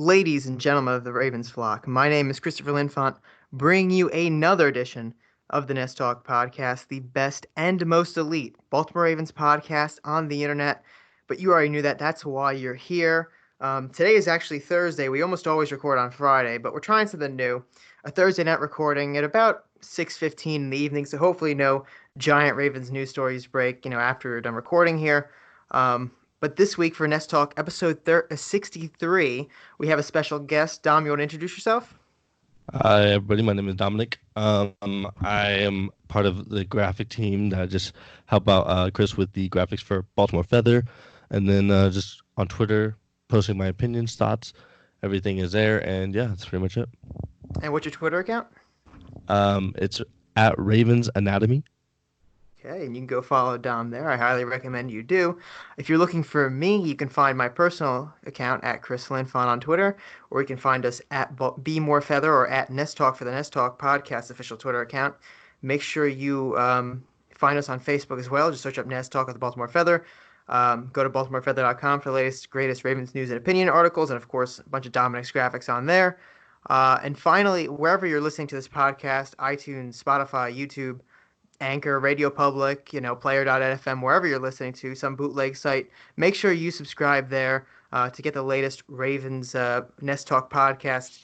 Ladies and gentlemen of the Ravens flock, my name is Christopher Linfante, bringing you another edition of the Nest Talk podcast, the best and most elite Baltimore Ravens podcast on the internet. But you already knew that. That's why you're here. Today is actually Thursday. We almost always record on Friday, but we're trying something new. A Thursday night recording at about 6:15 in the evening, so hopefully no giant Ravens news stories break, after we're done recording here. But this week for Nest Talk, episode 63, we have a special guest. Dom, you want to introduce yourself? Hi, everybody. My name is Dominic. I am part of the graphic team that just help out Chris with the graphics for Baltimore Feather, and then just on Twitter, posting my opinions, thoughts. Everything is there, and yeah, that's pretty much it. And what's your Twitter account? It's at RavensAnatomy. Okay, and you can go follow Dom there. I highly recommend you do. If you're looking for me, you can find my personal account at Chris Linfant on Twitter, or you can find us at Be More Feather or at Nest Talk for the Nest Talk podcast official Twitter account. Make sure you find us on Facebook as well. Just search up Nest Talk with the Baltimore Feather. Go to baltimorefeather.com for the latest, greatest Ravens news and opinion articles, and of course, a bunch of Dominic's graphics on there. And finally, wherever you're listening to this podcast, iTunes, Spotify, YouTube, Anchor, Radio Public, Player.fm, wherever you're listening to, some bootleg site, make sure you subscribe there to get the latest Ravens Nest Talk podcast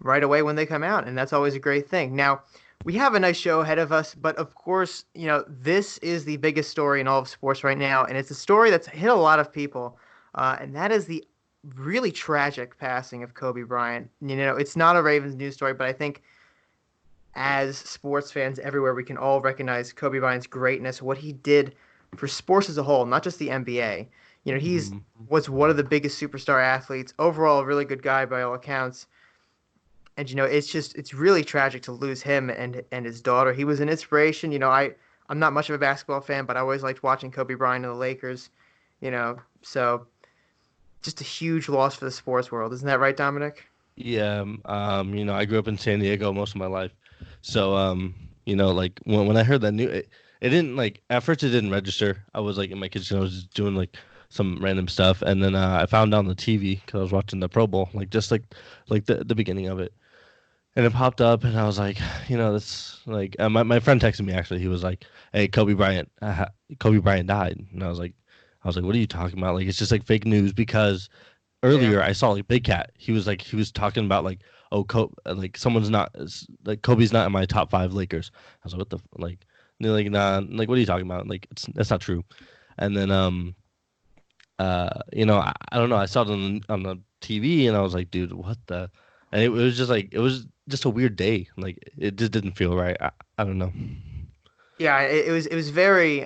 right away when they come out, and that's always a great thing. Now, we have a nice show ahead of us, but of course, this is the biggest story in all of sports right now, and it's a story that's hit a lot of people, and that is the really tragic passing of Kobe Bryant. It's not a Ravens news story, but I think as sports fans everywhere, we can all recognize Kobe Bryant's greatness, what he did for sports as a whole, not just the NBA. He's was one of the biggest superstar athletes, overall a really good guy by all accounts. And it's really tragic to lose him and his daughter. He was an inspiration. I'm not much of a basketball fan, but I always liked watching Kobe Bryant and the Lakers. So just a huge loss for the sports world. Isn't that right, Dominic? Yeah. I grew up in San Diego most of my life, so like when I heard that news, it didn't like at first it didn't register. I was like in my kitchen, I was just doing like some random stuff, and then I found on the TV because I was watching the Pro Bowl, like just like the beginning of it. And it popped up, and I was like, that's like my friend texted me actually. He was like, "Hey, Kobe Bryant died," and I was like, "What are you talking about? Like, it's just like fake news." Because earlier I saw like Big Cat. He was talking about like, "Oh, like someone's not like Kobe's not in my top 5 Lakers." I was like, "What the like?" And they're like, "Nah, like what are you talking about? Like that's not true." And then I don't know. I saw it on the TV, and I was like, "Dude, what the?" And it was just like it was just a weird day. Like it just didn't feel right. I don't know. Yeah, it was very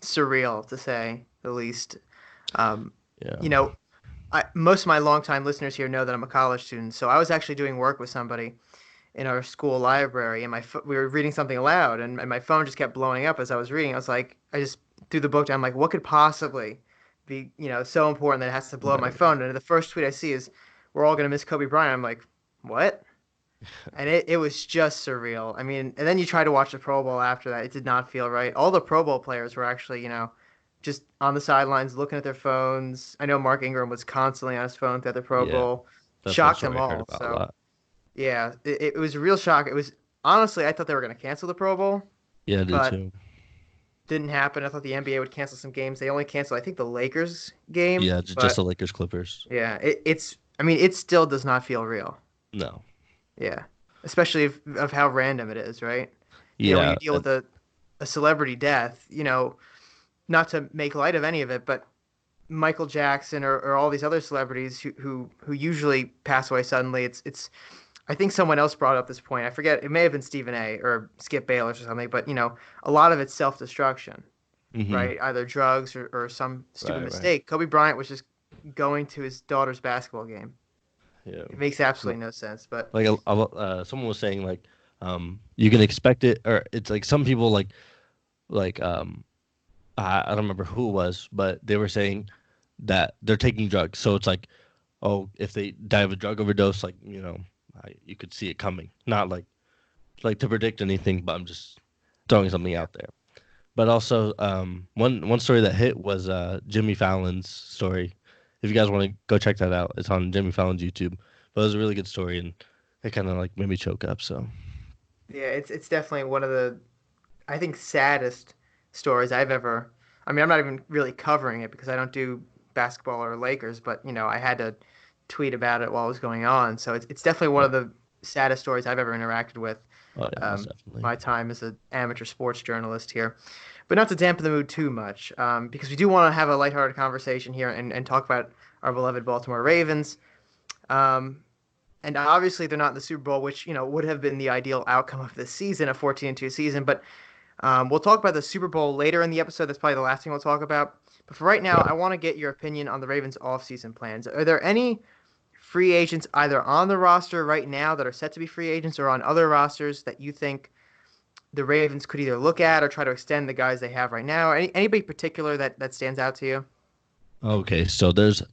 surreal to say the least. Um, Yeah. you know, most of my longtime listeners here know that I'm a college student, so I was actually doing work with somebody in our school library, and we were reading something aloud, and my phone just kept blowing up as I was reading. I was like, I just threw the book down. I'm like, what could possibly be, so important that it has to blow up my Right. phone? And the first tweet I see is, "We're all gonna miss Kobe Bryant." I'm like, what? And it was just surreal. I mean, and then you try to watch the Pro Bowl after that. It did not feel right. All the Pro Bowl players were actually, just on the sidelines looking at their phones. I know Mark Ingram was constantly on his phone throughout the Pro Yeah. Bowl. That's one Shocked them story I heard all. about a So, lot. yeah, it was a real shock. It was honestly, I thought they were going to cancel the Pro Bowl, Yeah, I did but too. didn't happen. I thought the NBA would cancel some games. They only canceled, I think, the Lakers game. Yeah, just But the Lakers Clippers. yeah, I mean, it still does not feel real. No. Yeah, especially of how random it is, right? When you Yeah. deal with a celebrity death, not to make light of any of it, but Michael Jackson or all these other celebrities who usually pass away suddenly. It's I think someone else brought up this point. I forget. It may have been Stephen A. or Skip Bayless or something. But a lot of it's self-destruction, Mhm. right? Either drugs or some stupid Right. mistake. Kobe Bryant was just going to his daughter's basketball game. Yeah. It makes absolutely no sense. But Like someone was saying like you can expect it, or it's like some people like I don't remember who it was, but they were saying that they're taking drugs, so it's like, oh, if they die of a drug overdose, like you could see it coming. Not like to predict anything, but I'm just throwing something yeah, out there. But also one story that hit was Jimmy Fallon's story. if you guys want to go check that out, it's on Jimmy Fallon's YouTube. But it was a really good story, and it kind of like made me choke up. So Yeah, it's definitely one of the I think saddest stories I've ever. I mean, I'm not even really covering it because I don't do basketball or Lakers, but I had to tweet about it while it was going on. So it's definitely one yeah. of the saddest stories I've ever interacted with. Oh yeah, most definitely. My time as an amateur sports journalist here. But not to dampen the mood too much, because we do want to have a lighthearted conversation here and talk about our beloved Baltimore Ravens. Um, and obviously they're not in the Super Bowl, which would have been the ideal outcome of this season, a 14-2 season. But we'll talk about the Super Bowl later in the episode. That's probably the last thing we'll talk about. But for right now, Right. I want to get your opinion on the Ravens' offseason plans. Are there any free agents either on the roster right now that are set to be free agents or on other rosters that you think the Ravens could either look at or try to extend the guys they have right now? Anybody particular that stands out to you? Okay, so there's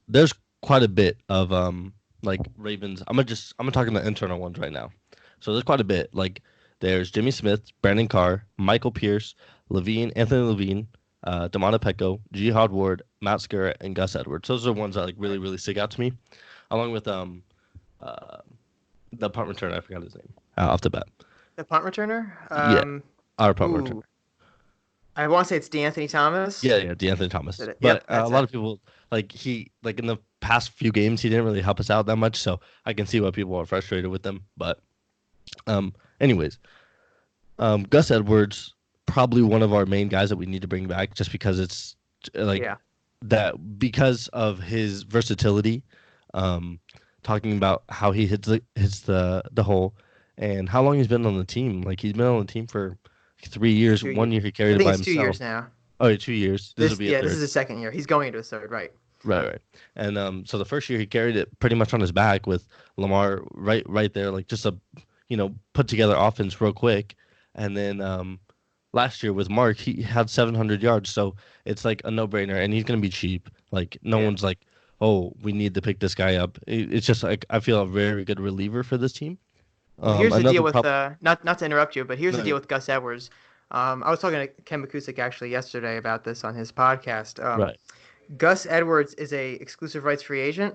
quite a bit of like Ravens. I'm gonna talk about the internal ones right now. So there's quite a bit. Like there's Jimmy Smith, Brandon Carr, Michael Pierce, Anthony Levine, Damona Petko, Jihad Ward, Matt Skura, and Gus Edwards. Those are the ones that like really stick out to me, along with uh the punt returner. I forgot his name off the bat. The punt returner? Yeah, our punt returner. Ooh, I want to say it's DeAnthony Thomas. Yeah, DeAnthony Thomas. But Yep, that's a lot it. of people like in the past few games he didn't really help us out that much, so I can see why people are frustrated with him. But anyways, Gus Edwards probably one of our main guys that we need to bring back just because it's like Yeah. that because of his versatility. Um, talking about how he hits the hole and how long he's been on the team. Like he's been on the team for 3 years. Two One years. year he I carried it think by it's 2 years himself. now. Oh, yeah, 2 years. This will be a This is third. his second year. He's going into his third, right? Right. And so the first year he carried it pretty much on his back with Lamar right there, like just a put together offense real quick. And then last year with Mark, he had 700 yards, so it's like a no-brainer, and he's gonna be cheap. Like no Yeah. one's like, oh, we need to pick this guy up. It's just like I feel a very good reliever for this team. Well, here's the deal Another with prop. not to interrupt you, but here's the No, deal with Gus Edwards. I was talking to Ken McCusick actually yesterday about this on his podcast. right. Gus Edwards is a exclusive rights free agent,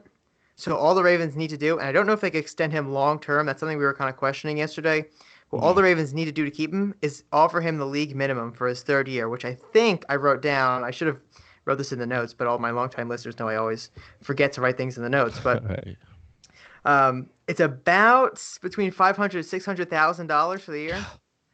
so all the Ravens need to do, and I don't know if they could extend him long term. That's something we were kind of questioning yesterday. Well, all Mhm. the Ravens need to do to keep him is offer him the league minimum for his third year, which I think I wrote down. I should have wrote this in the notes, but all my longtime listeners know I always forget to write things in the notes. But Right. it's about between 500 and $600,000 for the year.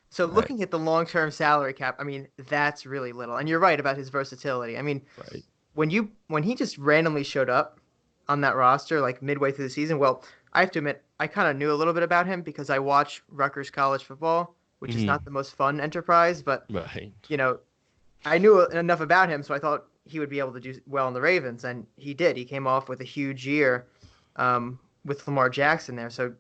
So Right. looking at the long-term salary cap, I mean, that's really little. And you're right about his versatility. I mean, Right. when he just randomly showed up on that roster like midway through the season, well, I have to admit, I kind of knew a little bit about him because I watch Rutgers college football, which is Mhm. not the most fun enterprise, but Right. you know, I knew enough about him, so I thought he would be able to do well in the Ravens, and he did. He came off with a huge year with Lamar Jackson there, so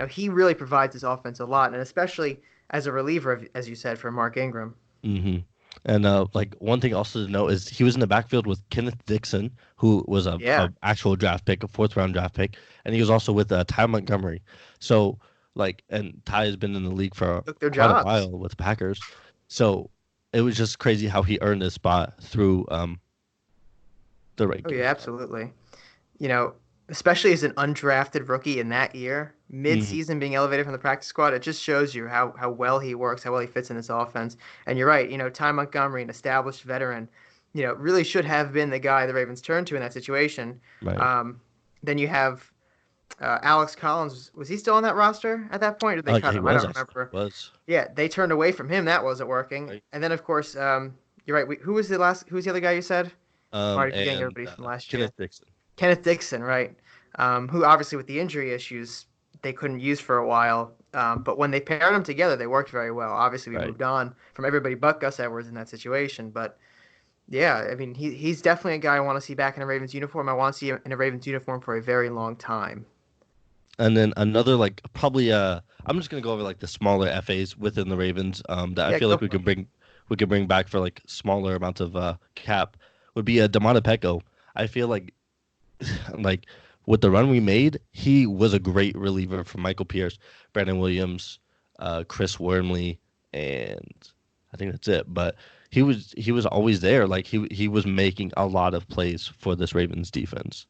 he really provides his offense a lot, and especially as a reliever, as you said, for Mark Ingram. hmm And like one thing also to note is he was in the backfield with Kenneth Dixon, who was Yeah, a actual draft pick, a fourth round draft pick, and he was also with Ty Montgomery. So like, and Ty has been in the league for took their quite a jobs. while with the Packers. So it was just crazy how he earned this spot through the Oh yeah, rankings. absolutely. You know, especially as an undrafted rookie in that year, Hmm mid-season being elevated from the practice squad, it just shows you how well he works, how well he fits in this offense. And you're right, Ty Montgomery, an established veteran, really should have been the guy the Ravens turned to in that situation. Right. Um, then you have Alex Collins. Was he still on that roster at that point, or did Oh they yeah, cut he him? I was don't actually. remember. He was. Yeah, they turned away from him. That wasn't working. Right. And then, of course, you're right. Who was Who was the other guy you said? I'm already forgetting And everybody from last year. Kenneth Dixon. Kenneth Dixon, right? Who obviously with the injury issues they couldn't use for a while. But when they paired them together, they worked very well. Obviously, we Right. moved on from everybody but Gus Edwards in that situation. But yeah, I mean, he's definitely a guy I want to see back in a Ravens uniform. I want to see him in a Ravens uniform for a very long time. And then another like probably I'm just gonna go over like the smaller FAs within the Ravens that I Yeah, feel go like for it. we could bring back for like smaller amounts of cap would be Damona Petko. I feel like like with the run we made, he was a great reliever for Michael Pierce, Brandon Williams, Chris Wormley, and I think that's it. But he was always there. Like he was making a lot of plays for this Ravens defense.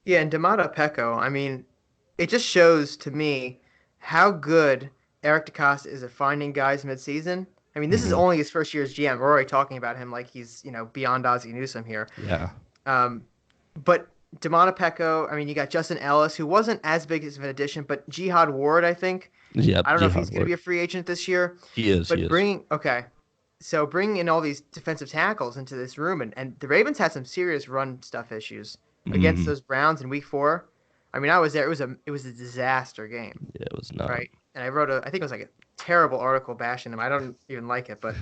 Yeah, and Domata Pecco, I mean, it just shows to me how good Eric DeCosta is at finding guys mid-season. I mean, this is Hmm. only his first year as GM. We're already talking about him like he's, beyond Ozzie Newsome here. Yeah. Um, but Domata Pecco, I mean, you got Justin Ellis, who wasn't as big as an addition, but Jihad Ward, I think. Yep. I don't know if Jihad he's going to Ward. be a free agent this year, He is. He but is. bringing in all these defensive tackles into this room, and the Ravens had some serious run stuff issues against Hmm. those Browns in Week 4. I mean, I was there. It was a disaster game, Yeah, it was not. right? And I think it was like a terrible article bashing them. I don't even like it, but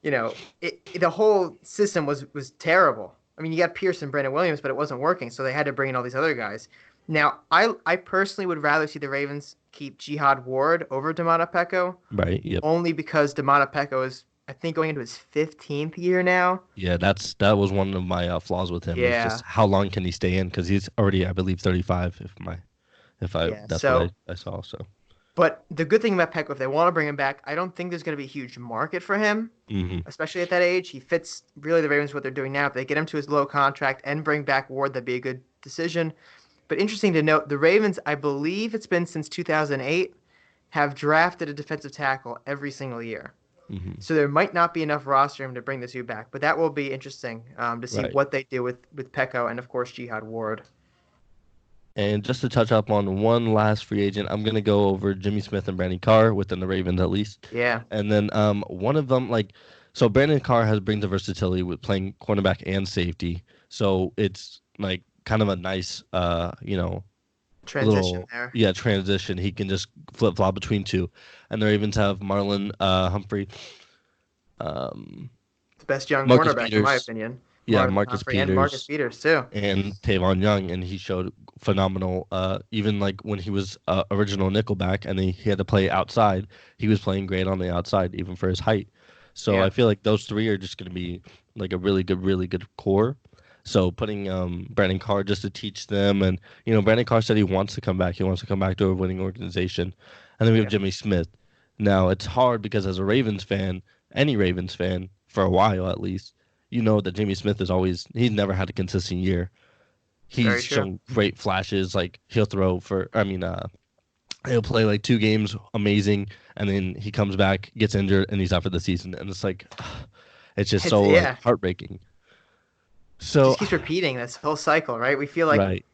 the whole system was terrible. I mean, you got Pierce and Brandon Williams, but it wasn't working, so they had to bring in all these other guys. Now, I personally would rather see the Ravens keep Jihad Ward over Domata Pecco, Right. Yep. only because Domata Pecco is, I think, going into his 15th year now. Yeah, that was one of my flaws with him. Is just Yeah, how long can he stay in? Because he's already, I believe, 35. If I yeah. that's what So, I saw. So. but the good thing about Pecco, if they want to bring him back, I don't think there's going to be a huge market for him, Hmm. especially at that age. He fits really the Ravens what they're doing now. If they get him to his low contract and bring back Ward, that'd be a good decision. But interesting to note, the Ravens, I believe it's been since 2008, have drafted a defensive tackle every single year. Hmm. So there might not be enough roster room to bring the two back, but that will be interesting to see Right. what they do with Pecco and of course Jihad Ward. And just to touch up on one last free agent, I'm gonna go over Jimmy Smith and Brandon Carr within the Ravens at least. Yeah, And then one of them so Brandon Carr has brings the versatility with playing cornerback and safety. So it's like kind of a nice transition little there. transition. He can just flip flop between two. And the Ravens have Marlon Humphrey, um, The best young Marcus cornerback in my Peters, opinion. yeah, Marlon Marcus Humphrey and Marcus Peters Peters too. and Tavon Young, and he showed phenomenal. Even like when he was original nickelback, and he had to play outside, he was playing great on the outside, even for his height. So I Yeah, feel like those three are just going to be like a really good core. So putting Brandon Carr just to teach them, and Brandon Carr said he wants to come back. He wants to come back to a winning organization, and then we have yeah, Jimmy Smith. Now it's hard because as a Ravens fan, any Ravens fan, for a while at least, you know that Jimmy Smith is always he's never had a consistent year. very He's true. shown great flashes. Like he'll throw for, I mean, he'll play like 2 games amazing, and then he comes back, gets injured, and he's out for the season. And it's like, it's just It's so like yeah, heartbreaking. it So, just keeps repeating this whole cycle, right? We feel like right,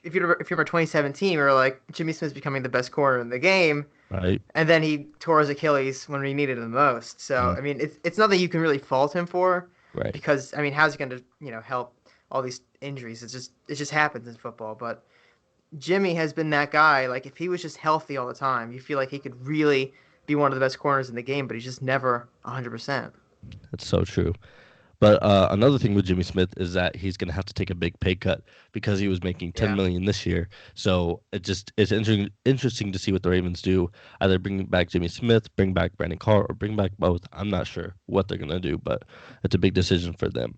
if you remember 2017, we were like Jimmy Smith's becoming the best corner in the game, right, and then he tore his Achilles when we needed him the most. So mm, I mean, it's nothing you can really fault him for, right, because I mean, how's he going to help all these injuries? It just happens in football. But Jimmy has been that guy. Like if he was just healthy all the time, you feel like he could really be one of the best corners in the game. But he's just never 100%. that's so true. But another thing with Jimmy Smith is that he's going to have to take a big pay cut because he was making 10 Yeah. million this year. So it's interesting to see what the Ravens do. Either bring back Jimmy Smith, bring back Brandon Carr, or bring back both. I'm not sure what they're going to do, but it's a big decision for them.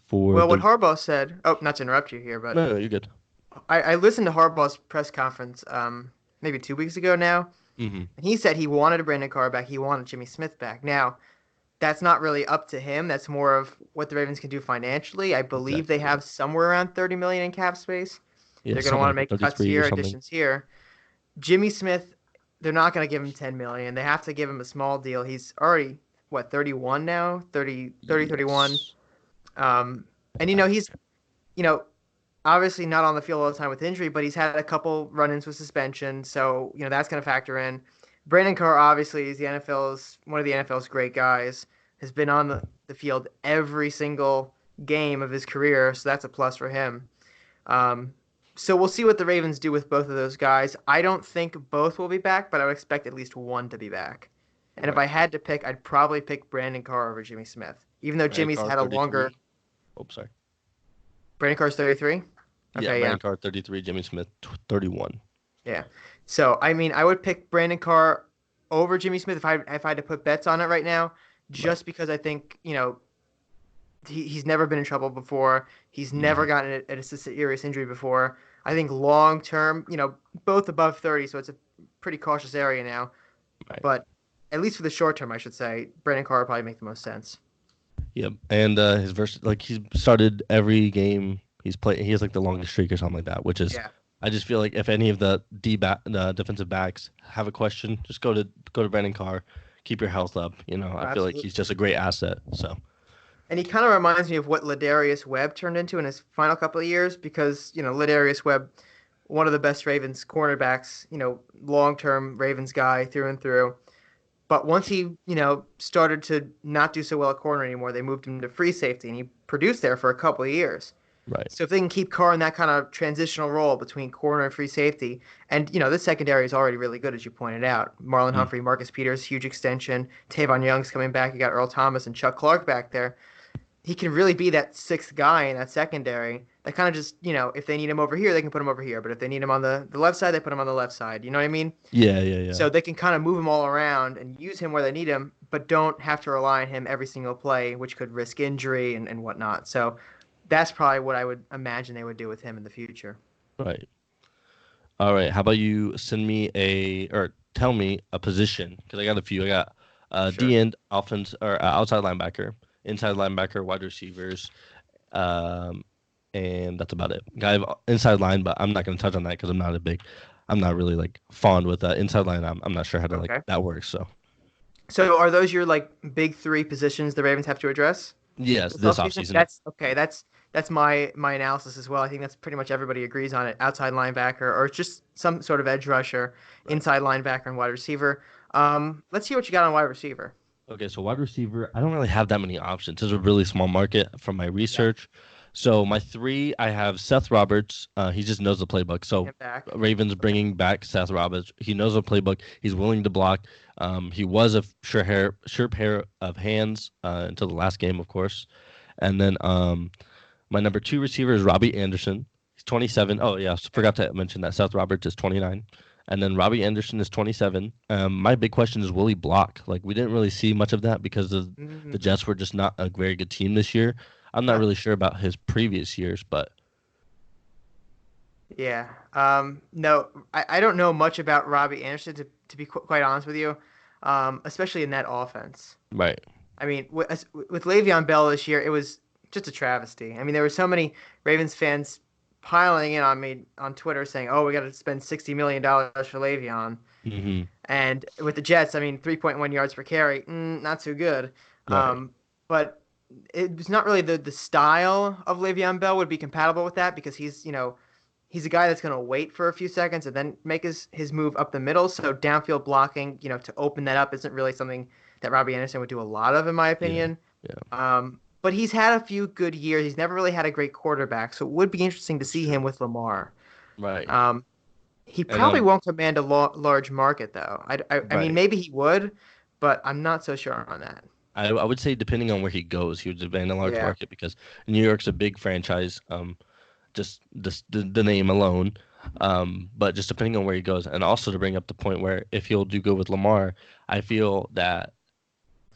For Well, what the Harbaugh said. Oh, not to interrupt you here, but No, no, you're good. I listened to Harbaugh's press conference maybe 2 weeks ago now, Hmm. and he said he wanted Brandon Carr back. He wanted Jimmy Smith back. Now, that's not really up to him. That's more of what the Ravens can do financially. I believe they Exactly. Yeah. have somewhere around 30 million in cap space. Yeah, They're going to something want to like that, make cuts 33 or here, something. additions here. Jimmy Smith, they're not going to give him 10 million. They have to give him a small deal. He's already what, 31 now? 31. Yes. Um and he's you know obviously not on the field all the time with injury, but he's had a couple run-ins with suspension, so that's going to factor in. Brandon Carr obviously is one of the NFL's great guys. Has been on the field every single game of his career, so that's a plus for him. Um, so we'll see what the Ravens do with both of those guys. I don't think both will be back, but I would expect at least one to be back. And if I Right. had to pick, I'd probably pick Brandon Carr over Jimmy Smith, even though Brandon Jimmy's Carr had a longer. 33. Oh, sorry. Brandon Carr's 33. Yeah, Okay, yeah. Brandon Carr 33, Jimmy Smith 31. Yeah. So I mean, I would pick Brandon Carr over Jimmy Smith if I had to put bets on it right now, Right. just because I think he's never been in trouble before. He's never Hmm. gotten a serious injury before. I think long term, both above 30, so it's a pretty cautious area now. Right. But at least for the short term, I should say, Brandon Carr would probably make the most sense. Yep. And his verse, like he started every game He has like the longest streak or something like that, which is Yeah, I just feel like if any of the defensive backs have a question, just go to Brandon Carr, keep your health up. I feel like he's absolutely. just a great asset. So And he kind of reminds me of what Ladarius Webb turned into in his final couple of years because, Ladarius Webb, one of the best Ravens cornerbacks, long-term Ravens guy through and through. But once he, started to not do so well at corner anymore, they moved him to free safety and he produced there for a couple of years. right. So if they can keep Carr in that kind of transitional role between corner and free safety, and this secondary is already really good as you pointed out. Marlon Mm. Humphrey, Marcus Peters, huge extension. Tavon Young's coming back. You got Earl Thomas and Chuck Clark back there. He can really be that sixth guy in that secondary. That kind of just, if they need him over here, they can put him over here. But if they need him on the left side, they put him on the left side. You know what I mean? Yeah, yeah, yeah. So they can kind of move him all around and use him where they need him, but don't have to rely on him every single play, which could risk injury and whatnot. So that's probably what I would imagine they would do with him in the future. Right. All right. How about you send me or tell me a position because I got a few. I got D Sure. end, offense or outside linebacker, inside linebacker, wide receivers, um, and that's about it. I have inside line, but I'm not going to touch on that because I'm not really like fond with inside line. I'm not sure how to like Okay. that works. So So are those your like big three positions the Ravens have to address yes, this this offseason? offseason. That's okay. That's my analysis as well. I think that's pretty much everybody agrees on it. Outside linebacker or just some sort of edge rusher, Right. inside linebacker and wide receiver. Let's see what you got on wide receiver. Okay, so wide receiver, I don't really have that many options. It's a really small market from my Yeah, research. So my three, I have Seth Roberts. He just knows the playbook. So him back. Ravens Okay. bringing back Seth Roberts. He knows the playbook. He's willing to block. He was a sure pair of hands until the last game, of course. And then my number two receiver is Robbie Anderson. He's 27. Oh yeah, Okay. forgot to mention that Seth Roberts is 29. And then Robbie Anderson is 27. My big question is, will he block? Like, we didn't really see much of that because the Mm-hmm. Jets were just not a very good team this year. I'm not No. really sure about his previous years, but Yeah. No, I don't know much about Robbie Anderson to be quite honest with you, especially in that offense. right. I mean, with Le'Veon Bell this year, it was just a travesty. I mean, there were so many Ravens fans piling in on me on Twitter saying, "Oh, we got to spend $60 million for Le'Veon." Hmm. And with the Jets, I mean, 3.1 yards per carry, not too good. Right. Um, but it was not really the style of Le'Veon Bell would be compatible with that because he's a guy that's going to wait for a few seconds and then make his move up the middle. So downfield blocking, to open that up isn't really something that Robbie Anderson would do a lot of, in my Yeah. opinion. Yeah. But he's had a few good years. He's never really had a great quarterback, so it would be interesting to That's see true. him with Lamar. Right. Um, he And probably won't command a large market, though. I mean, right. maybe he would, but I'm not so sure on that. I would say depending on where he goes, he would demand a large Yeah. market because New York's a big franchise. Just the name alone. But just depending on where he goes, and also to bring up the point where if he'll do good with Lamar, I feel that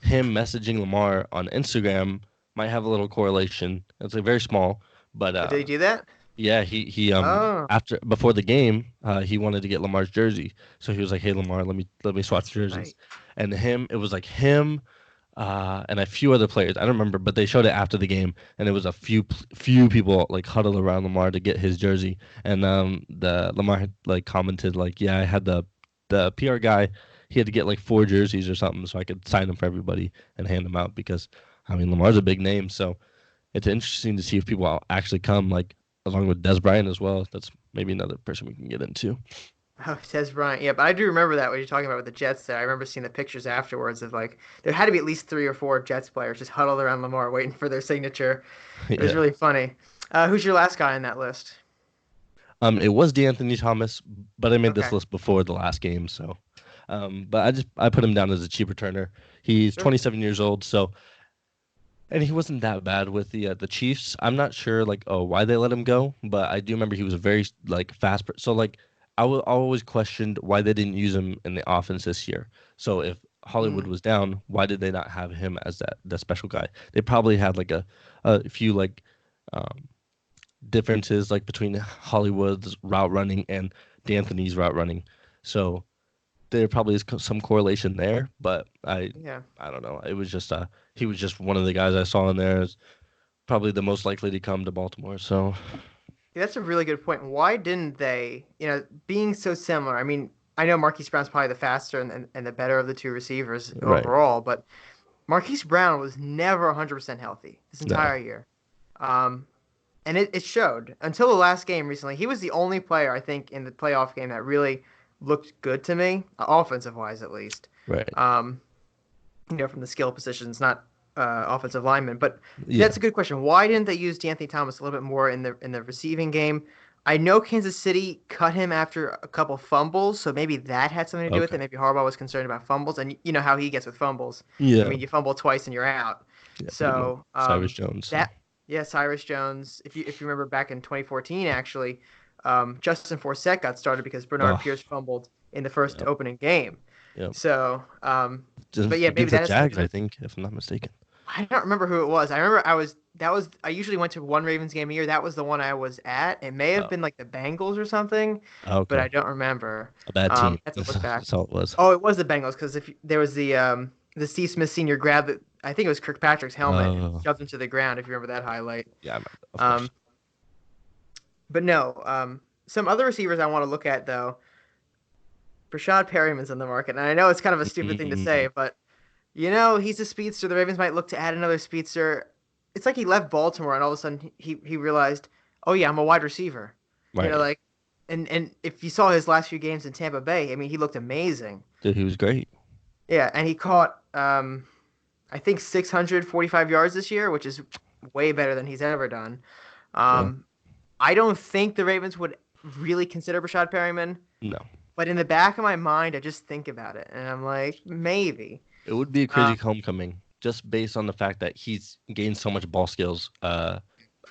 him messaging Lamar on Instagram might have a little correlation. It's like very small, but Oh, did he do that? yeah, he Oh, after before the game, he wanted to get Lamar's jersey, so he was like, "Hey Lamar, let me swatch that's jerseys," right. and it was like him. And a few other players. I don't remember, but they showed it after the game, and it was a few people like huddled around Lamar to get his jersey. And the Lamar had like commented like, "Yeah, I had the PR guy. He had to get like four jerseys or something, so I could sign them for everybody and hand them out because I mean Lamar's a big name, so it's interesting to see if people actually come like along with Des Bryant as well. That's maybe another person we can get into. Oh, Tez Bryant. Yeah, but I do remember that what you're talking about with the Jets there. I remember seeing the pictures afterwards of like there had to be at least three or four Jets players just huddled around Lamar waiting for their signature. It was Yeah. really funny. Who's your last guy on that list? It was DeAnthony Thomas, but I made this Okay, list before the last game, so. But I put him down as a cheap returner. He's sure. 27 years old, so and he wasn't that bad with the Chiefs. I'm not sure like why they let him go, but I do remember he was a very like fast. So like I always questioned why they didn't use him in the offense this year. So if Hollywood Mm, was down, why did they not have him as the special guy? They probably had like a few like um, differences like between Hollywood's route running and D'Anthony's route running. So there probably is some correlation there, but yeah. I don't know. It was just he was just one of the guys I saw in there. probably the most likely to come to Baltimore. So Yeah, that's a really good point. Why didn't they, being so similar? I mean, I know Marquise Brown's probably the faster and the better of the two receivers right, overall, but Marquise Brown was never 100% healthy this no, entire year. Um, and it showed until the last game recently. He was the only player, I think, in the playoff game that really looked good to me, offensive wise at least. right, Um, from the skill positions, not offensive linemen. But yeah, that's a good question. Why didn't they use D'Anthony Thomas a little bit more in the receiving game? I know Kansas City cut him after a couple fumbles, so maybe that had something to do with okay, it. Maybe Harbaugh was concerned about fumbles, and you know how he gets with fumbles. I yeah, mean, you fumble twice and you're out. yeah, pretty much. So Cyrus Jones. So that yeah, Cyrus Jones. If you remember back in 2014, actually, Justin Forsett got started because Bernard oh, Pierce fumbled in the first yeah, opening game. yeah. So, but Just yeah, maybe against the that has something to Jags, do I with. think, if I'm not mistaken. I don't remember who it was. I remember I usually went to one Ravens game a year. That was the one I was at. It may have Oh, been like the Bengals or something, but okay. I don't remember. A bad I team. have to look back. That's all it was. Oh, it was the Bengals because if there was the Steve Smith senior grabbed it, I think it was Kirkpatrick's helmet and Oh, shoved him to the ground. If you remember that highlight. yeah, of course. Um, but no, some other receivers I want to look at though. Rashad Perryman's in the market, and I know it's kind of a stupid thing to say, Mm, but he's a speedster. The Ravens might look to add another speedster. It's like he left Baltimore and all of a sudden he realized, oh yeah, I'm a wide receiver. right. Like, and if you saw his last few games in Tampa Bay, I mean, he looked amazing. Dude, he was great. Yeah, and he caught I think 645 yards this year, which is way better than he's ever done. Yeah. Um, I don't think the Ravens would really consider Rashad Perryman, No. but in the back of my mind, I just think about it, and I'm like, maybe. It would be a Um, crazy homecoming just based on the fact that he's gained so much ball skills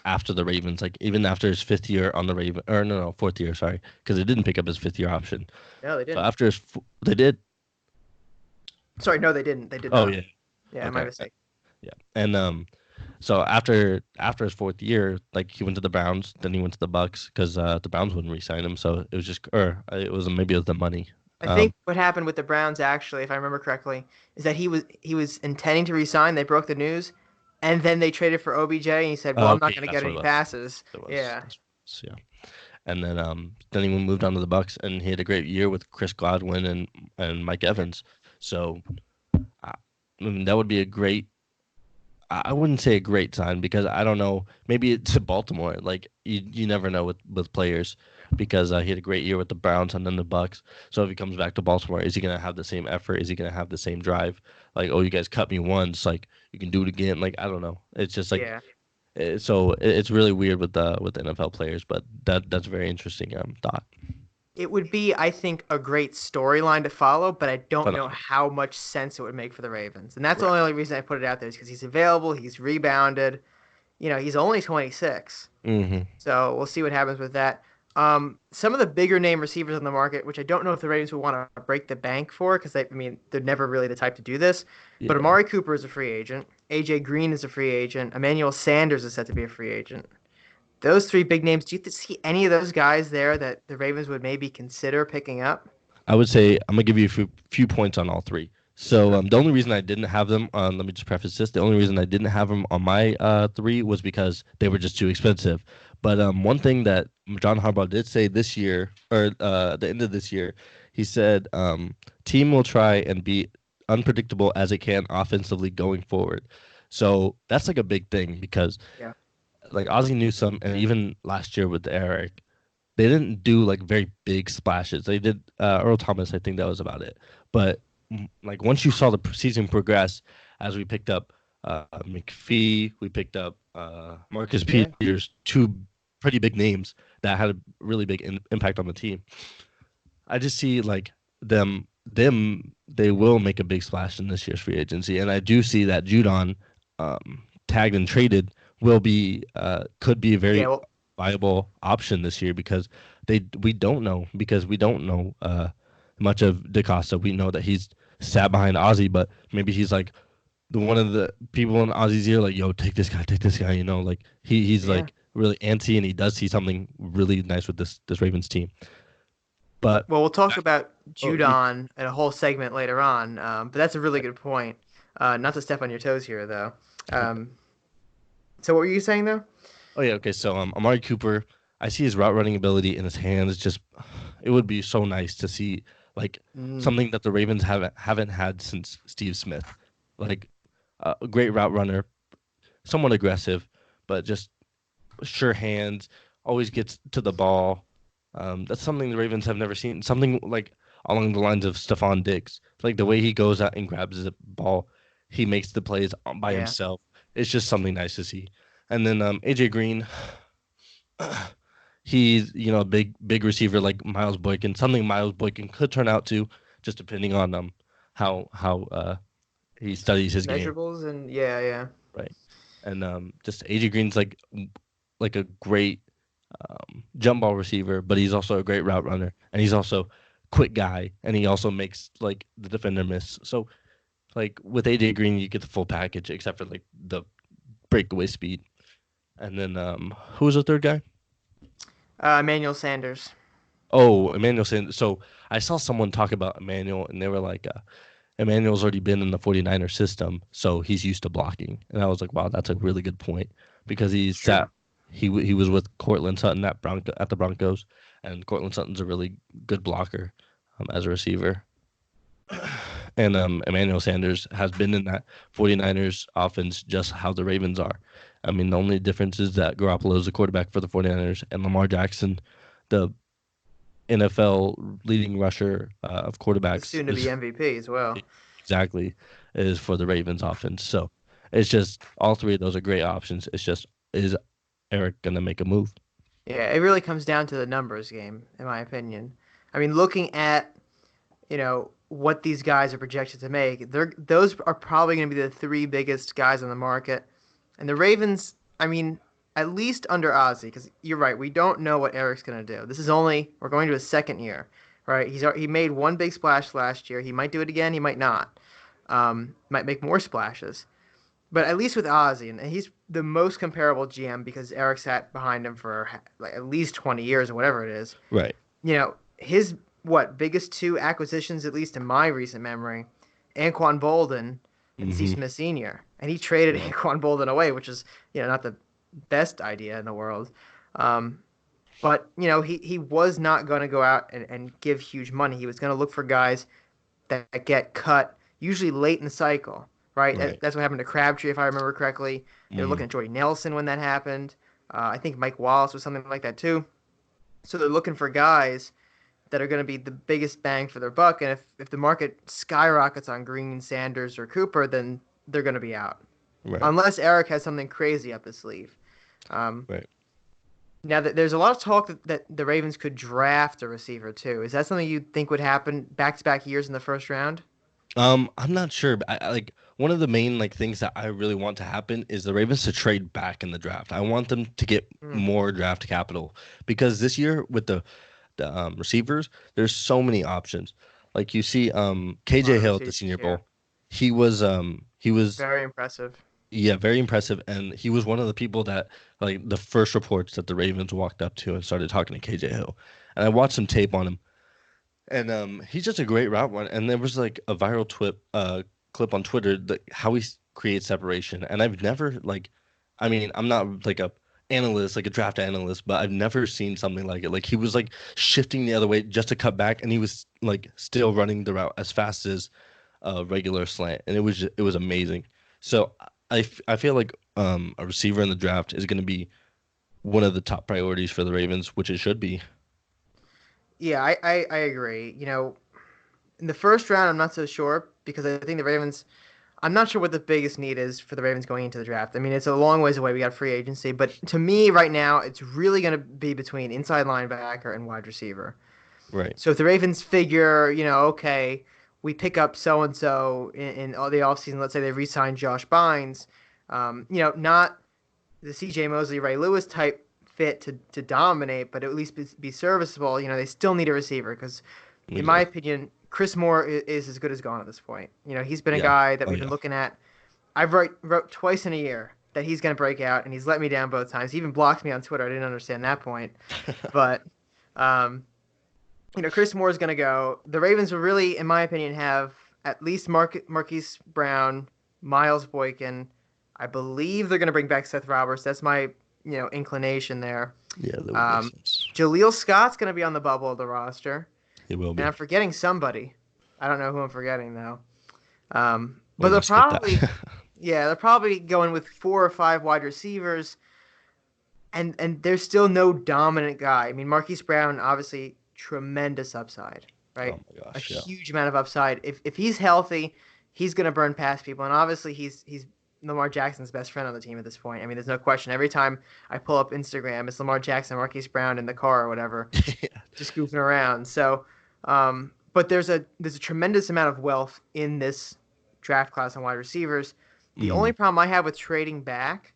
after the Ravens, like even after his fifth year on the Raven, or no, fourth year, sorry, because they didn't pick up his fifth year option. no, they So didn't. after they did. Sorry, no, they didn't. They did Oh not. yeah. Yeah, my Okay. mistake. Yeah. And so after his fourth year, like he went to the Browns, then he went to the Bucks because the Browns wouldn't re-sign him. So it was just, or it was maybe it was the money. I Um, think what happened with the Browns, actually, if I remember correctly, is that he was intending to resign. They broke the news, and then they traded for OBJ, and he said, "Well, I'm not okay, going to that's get what any it was. passes." It was. Yeah, Yeah. And then he moved on to the Bucks, and he had a great year with Chris Godwin and Mike Evans. So I mean, that would be a great. I wouldn't say a great sign because I don't know. Maybe it's Baltimore. Like you never know with players because he had a great year with the Browns and then the Bucks. So if he comes back to Baltimore, is he gonna have the same effort? Is he gonna have the same drive? Like, oh, you guys cut me once, like you can do it again. Like I don't know. It's just like yeah. it's really weird with the NFL players, but that's a very interesting thought. It would be, I think, a great storyline to follow, but I don't But know how much sense it would make for the Ravens. And that's the right, only reason I put it out there is because he's available, he's rebounded. He's only 26. hmm So we'll see what happens with that. Some of the bigger name receivers on the market, which I don't know if the Ravens would want to break the bank for, because they're never really the type to do this. But yeah. Amari Cooper is a free agent. AJ Green is a free agent. Emmanuel Sanders is set to be a free agent. Those three big names. Do you see any of those guys there that the Ravens would maybe consider picking up? I would say I'm gonna give you a few points on all three. So Okay. the only reason I didn't have them on, let me just preface this. The only reason I didn't have them on my three was because they were just too expensive. But one thing that John Harbaugh did say this year, or at the end of this year, he said team will try and be unpredictable as it can offensively going forward. So that's like a big thing because Yeah. like Ozzie Newsome and even last year with Eric, they didn't do like very big splashes. They did Earl Thomas, I think that was about it. But like once you saw the season progress, as we picked up McPhee, we picked up Marcus Yeah. Peters, two pretty big names that had a really big impact on the team. I just see like them they will make a big splash in this year's free agency, and I do see that Judon tagged and traded will be could be a Yeah. very Well, viable option this year because we don't know much of DaCosta. We know that he's sat behind Ozzy, but maybe he's like the one of the people in Ozzy's ear, like, yo, take this guy, like he's yeah. like really antsy and he does see something really nice with this Ravens team. But Well, we'll talk about oh, you, Judon in a whole segment later on. But that's a really good point. Not to step on your toes here, though. okay. Um, So what were you saying though? Oh yeah, okay. So Amari Cooper, I see his route running ability in his hands. Just it would be so nice to see like Mm, something that the Ravens haven't had since Steve Smith. Like a great route runner, somewhat aggressive, but just sure hands, always gets to the ball. That's something the Ravens have never seen. Something like along the lines of Stephon Diggs, like the way he goes out and grabs the ball, he makes the plays by yeah. himself. It's just something nice to see. And then AJ Green, he's a big receiver like Miles Boykin. Something Miles Boykin could turn out to, just depending on how he studies his game, Measurables and yeah, yeah. right? And just AJ Green's like a great jump ball receiver, but he's also a great route runner, and he's also quick guy, and he also makes like the defender miss. So like with AJ Green, you get the full package except for like the breakaway speed. And then who was the third guy? Emmanuel Sanders. Oh, Emmanuel Sanders. So I saw someone talk about Emmanuel, and they were like, Emmanuel's already been in the 49er system, so he's used to blocking. And I was like, wow, that's a really good point because It's true. he was with Cortland Sutton at the Broncos, and Cortland Sutton's a really good blocker as a receiver. And Emmanuel Sanders has been in that 49ers offense just how the Ravens are. I mean, the only difference is that Garoppolo is the quarterback for the 49ers, and Lamar Jackson, the NFL leading rusher of The quarterbacks, soon to be is MVP as well. exactly is for the Ravens offense. So it's just all three of those are great options. It's just is Eric gonna make a move? Yeah, it really comes down to the numbers game, in my opinion. I mean, looking at, what these guys are projected to make, those are probably going to be the three biggest guys on the market. And the Ravens, I mean, at least under Ozzy, because you're right, we don't know what Eric's going to do. We're going to his second year, right? He made one big splash last year. He might do it again. He might not. Might make more splashes. But at least with Ozzy, and he's the most comparable GM because Eric sat behind him for like at least 20 years or whatever it is. Right. His biggest two acquisitions, at least in my recent memory, Anquan Bolden and C. Mm-hmm. Smith Sr. And he traded Right. Anquan Bolden away, which is not the best idea in the world. Um, but he was not going to go out and give huge money. He was going to look for guys that get cut usually late in the cycle, right? Right. That's what happened to Crabtree, if I remember correctly. They were Mm. looking at Jordy Nelson when that happened. I think Mike Wallace was something like that too. So they're looking for guys that are going to be the biggest bang for their buck. And if the market skyrockets on Green, Sanders, or Cooper, then they're going to be out. Right. Unless Eric has something crazy up his sleeve. Um, Right. Now, there's a lot of talk that the Ravens could draft a receiver, too. Is that something you think would happen back-to-back years in the first round? I'm not sure, but I like one of the main like things that I really want to happen is the Ravens to trade back in the draft. I want them to get Hmm. more draft capital because this year with the receivers, there's so many options. Like you see, A lot KJ of Hill at the receivers, Senior yeah. Bowl, he was Very impressive. yeah very impressive, and he was one of the people that like the first reports that the Ravens walked up to and started talking to KJ Hill, and I watched some tape on him, and he's just a great route runner. And there was like a viral clip on Twitter that how creates separation. And I've never like, I mean, I'm not like a analyst, like a draft analyst, but I've never seen something like it. Like he was like shifting the other way just to cut back, and he was like still running the route as fast as a regular slant, and it was amazing. So I feel like a receiver in the draft is going to be one of the top priorities for the Ravens, which it should be. Yeah, I agree. In the first round, I'm not so sure because I think the Ravens. I'm not sure what the biggest need is for the Ravens going into the draft. I mean, it's a long ways away. We got free agency, but to me, right now, it's really going to be between inside linebacker and wide receiver. Right. So if the Ravens figure, okay, we pick up so and so in all the offseason, let's say they re-sign Josh Bynes, not the C.J. Mosley, Ray Lewis type fit to dominate, but at least be serviceable. They still need a receiver because, in my Exactly. opinion, Chris Moore is as good as gone at this point. He's been a Yeah. guy that Oh we've been yeah. looking at. I've wrote twice in a year that he's going to break out, and he's let me down both times. He even blocked me on Twitter. I didn't understand that point, but um, Chris Moore's going to go. The Ravens will really, in my opinion, have at least Marquise Brown, Miles Boykin. I believe they're going to bring back Seth Roberts. That's my, inclination there. Yeah, that would make Um, sense. Jaleel Scott's going to be on the bubble of the roster, It will and be. I'm forgetting somebody. I don't know who I'm forgetting though. But We're they'll gonna skip probably, that. yeah, they're probably going with 4 or 5 wide receivers, and there's still no dominant guy. I mean, Marquise Brown, obviously tremendous upside, right? Oh my A gosh, yeah. huge amount of upside. If he's healthy, he's gonna burn past people, and obviously he's Lamar Jackson's best friend on the team at this point. I mean, there's no question. Every time I pull up Instagram, it's Lamar Jackson, Marquise Brown in the car or whatever, Yeah. just goofing around. So, but there's a tremendous amount of wealth in this draft class on wide receivers. The only Mhm. problem I have with trading back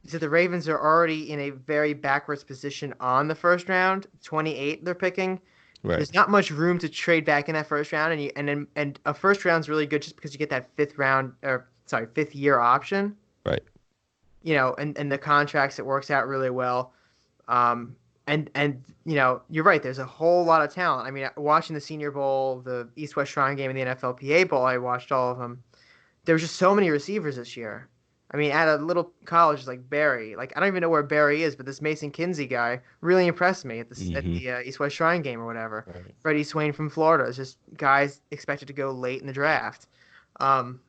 is that the Ravens are already in a very backwards position on the first round. 28 they're picking. Right. There's not much room to trade back in that first round, and a first round's really good just because you get that fifth year option. Right. And the contracts it works out really well. Um, and you're right. There's a whole lot of talent. I mean, watching the Senior Bowl, the East West Shrine Game, and the NFLPA Bowl, I watched all of them. There was just so many receivers this year. I mean, at a little college like Barry, like I don't even know where Barry is, but this Mason Kinsey guy really impressed me at Mhm. the East West Shrine Game or whatever. Right. Freddie Swain from Florida is just guys expected to go late in the draft. Um,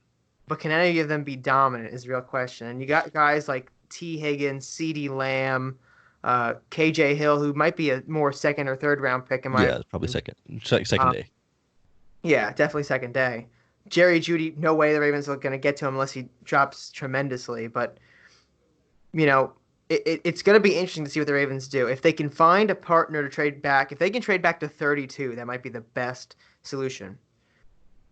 but can any of them be dominant is the real question. And you got guys like T. Higgins, C.D. Lamb, K.J. Hill, who might be a more second or third round pick in my Yeah, it's probably opinion. second Um, day. yeah, definitely second day. Jerry Judy, no way the Ravens are going to get to him unless he drops tremendously. But you know, it's going to be interesting to see what the Ravens do. If they can find a partner to trade back, if they can trade back to 32, that might be the best solution.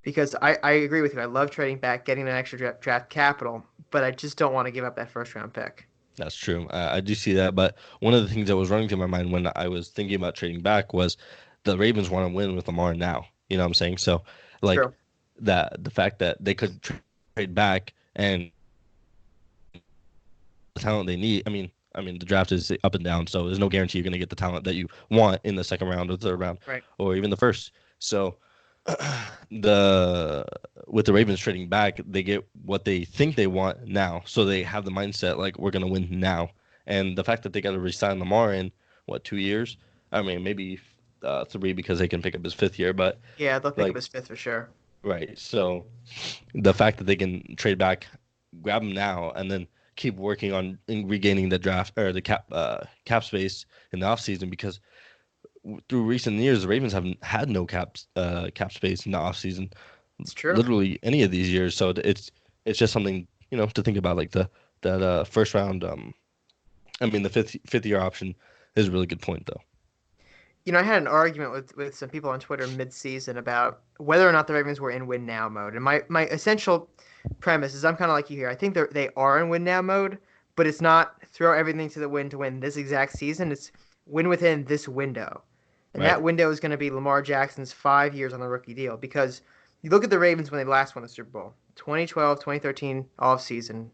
Because I agree with you. I love trading back, getting an extra draft capital, but I just don't want to give up that first round pick. That's true. I do see that, but one of the things that was running through my mind when I was thinking about trading back was the Ravens want to win with Lamar now. You know what I'm saying? So, like True. the fact that they could trade back and the talent they need. I mean, the draft is up and down, so there's no guarantee you're going to get the talent that you want in the second round or third round Right. or even the first. So, the with the Ravens trading back, they get what they think they want now. So they have the mindset like we're going to win now. And the fact that they got to resign Lamar in what 2 years? I mean, maybe three because they can pick up his fifth year, but Yeah, they'll pick up like his fifth for sure. right. So the fact that they can trade back, grab him now, and then keep working on regaining the draft or the cap space in the offseason because through recent years the Ravens haven't had no cap space in the offseason, It's true. literally any of these years. So it's just something to think about like that first round. I mean the fifth year option is a really good point though. I had an argument with some people on Twitter mid-season about whether or not the Ravens were in win now mode. And my essential premise is I'm kind of like you here. I think they are in win now mode, but it's not throw everything to the wind to win this exact season. It's win within this window. And Right. that window is going to be Lamar Jackson's 5 years on the rookie deal because you look at the Ravens when they last won the Super Bowl, 2012, 2013 offseason.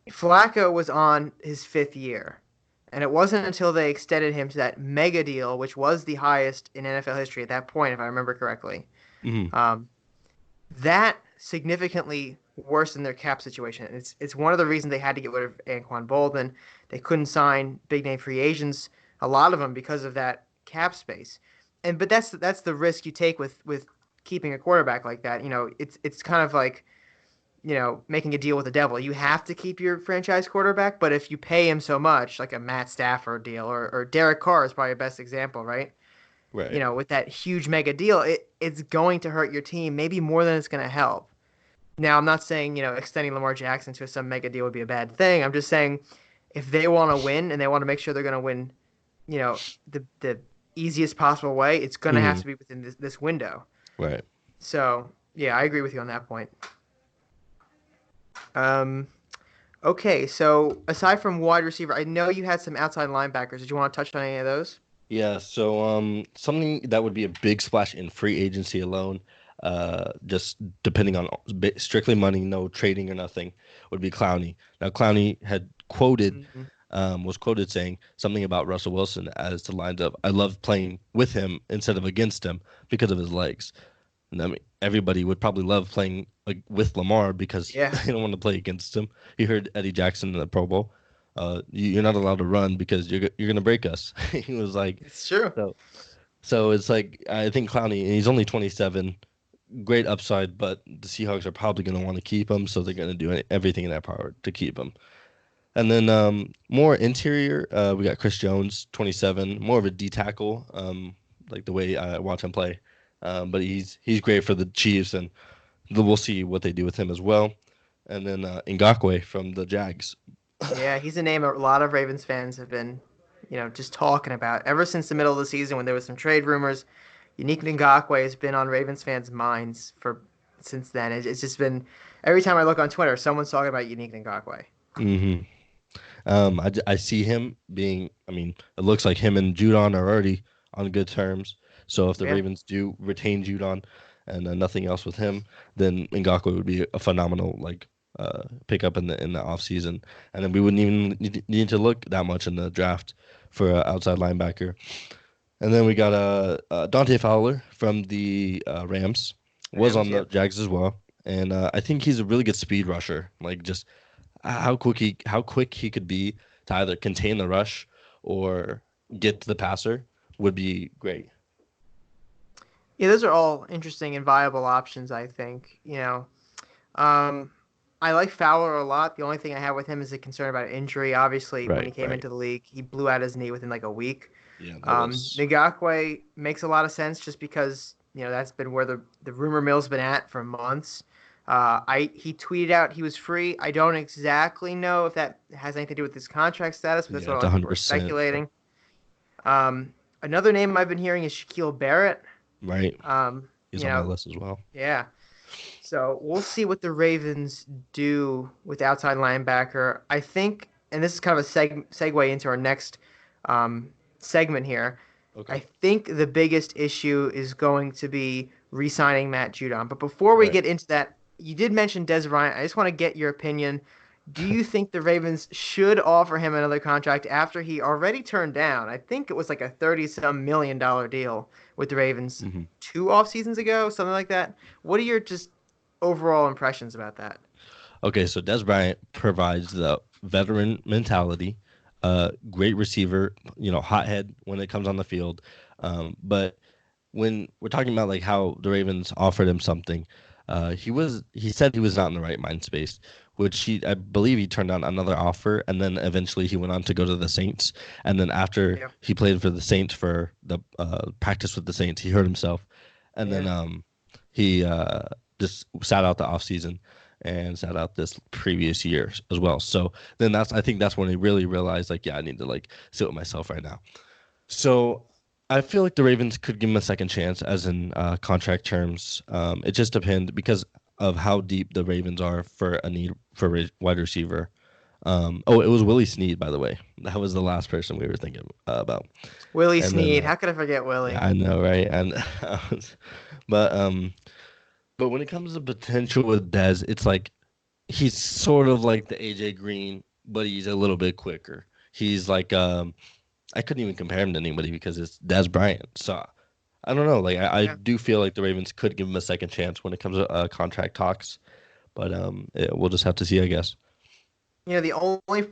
Flacco was on his fifth year. And it wasn't until they extended him to that mega deal, which was the highest in NFL history at that point, if I remember correctly. Hmm. Um, that significantly worsened their cap situation. It's one of the reasons they had to get rid of Anquan Bolden. They couldn't sign big name free agents, a lot of them because of that cap space. But that's the risk you take with keeping a quarterback like that. It's kind of like making a deal with the devil. You have to keep your franchise quarterback, but if you pay him so much, like a Matt Stafford deal or Derek Carr is probably the best example, right? Right. With that huge mega deal, it's going to hurt your team maybe more than it's going to help. Now, I'm not saying, extending Lamar Jackson to some mega deal would be a bad thing. I'm just saying if they want to win and they want to make sure they're going to win, the easiest possible way, it's going to have Hmm. to be within this window. Right. So, yeah, I agree with you on that point. Um, Okay, so aside from wide receiver, I know you had some outside linebackers. Did you want to touch on any of those? Yeah, so something that would be a big splash in free agency alone, just depending on strictly money, no trading or nothing, would be Clowney. Now Clowney Hmm. was quoted saying something about Russell Wilson as the lines of, "I love playing with him instead of against him because of his legs." And I mean, everybody would probably love playing like with Lamar because Yeah, they don't want to play against him. He heard Eddie Jackson in the Pro Bowl. You're not allowed to run because you're gonna break us. He was like, it's true. so so it's like I think Clowney, he's only 27, great upside, but the Seahawks are probably gonna want to keep him, so they're gonna do everything in their power to keep him. And then more interior, we got Chris Jones, 27, more of a D tackle, like the way I watch him play. But he's great for the Chiefs, and we'll see what they do with him as well. And then Ngakwe from the Jags. Yeah, he's a name a lot of Ravens fans have been, just talking about ever since the middle of the season when there was some trade rumors. Unique Ngakoue has been on Ravens fans' minds for since then. It's just been every time I look on Twitter, someone's talking about Unique Ngakoue. hmm I see him being. I mean, it looks like him and Judon are already on good terms. So if the Yeah, Ravens do retain Judon and nothing else with him, then Ngakwe would be a phenomenal pickup in the offseason. And then we wouldn't even need to look that much in the draft for an outside linebacker. And then we got Dante Fowler from the Rams, was Rams. on the Yep. Jags as well, and I think he's a really good speed rusher. Like just how quick he could be to either contain the rush or get to the passer would be great. Yeah, those are all interesting and viable options. I think. Um, I like Fowler a lot. The only thing I have with him is a concern about injury. Obviously, when he Right, came right. into the league, he blew out his knee within like a week. Yeah, that was Ngakwe makes a lot of sense just because that's been where the rumor mill's been at for months. He tweeted out he was free. I don't exactly know if that has anything to do with his contract status, but that's yeah, what a it's lot of people are 100%. speculating. Another name I've been hearing is Shaquille Barrett. Right. Um, He's you on my know, list as well. yeah. So we'll see what the Ravens do with outside linebacker. I think, and this is kind of a segue into our next um, segment here. I Okay. think the biggest issue is going to be re-signing Matt Judon. But before we Right. get into that, you did mention Des Bryant. I just want to get your opinion. Do you think the Ravens should offer him another contract after he already turned down? I think it was like a 30-some million dollar deal with the Ravens hmm two off seasons ago, something like that. What are your just overall impressions about that? Okay, so Des Bryant provides the veteran mentality, great receiver, hothead when it comes on the field. But when we're talking about like how the Ravens offered him something, he said he was not in the right mind space, which I believe he turned down another offer, and then eventually he went on to go to the Saints. And then after Yeah, he played for the Saints for the practice with the Saints, he hurt himself, and then yeah, he just sat out the offseason and sat out this previous year as well. So then I think that's when he really realized like, yeah, I need to like sit with myself right now. So I feel like the Ravens could give him a second chance, as in contract terms. It just depends because of how deep the Ravens are for a need for wide receiver. Oh, it was Willie Snead, by the way. That was the last person we were thinking about. Willie And then, Snead. How could I forget yeah, Willie? I know, right? And but but when it comes to potential with Dez, it's like he's sort of like the AJ Green, but he's a little bit quicker. He's like I couldn't even compare him to anybody because it's Dez Bryant. So I don't know. Like I Yeah. do feel like the Ravens could give him a second chance when it comes to contract talks, but we'll just have to see, I guess. The only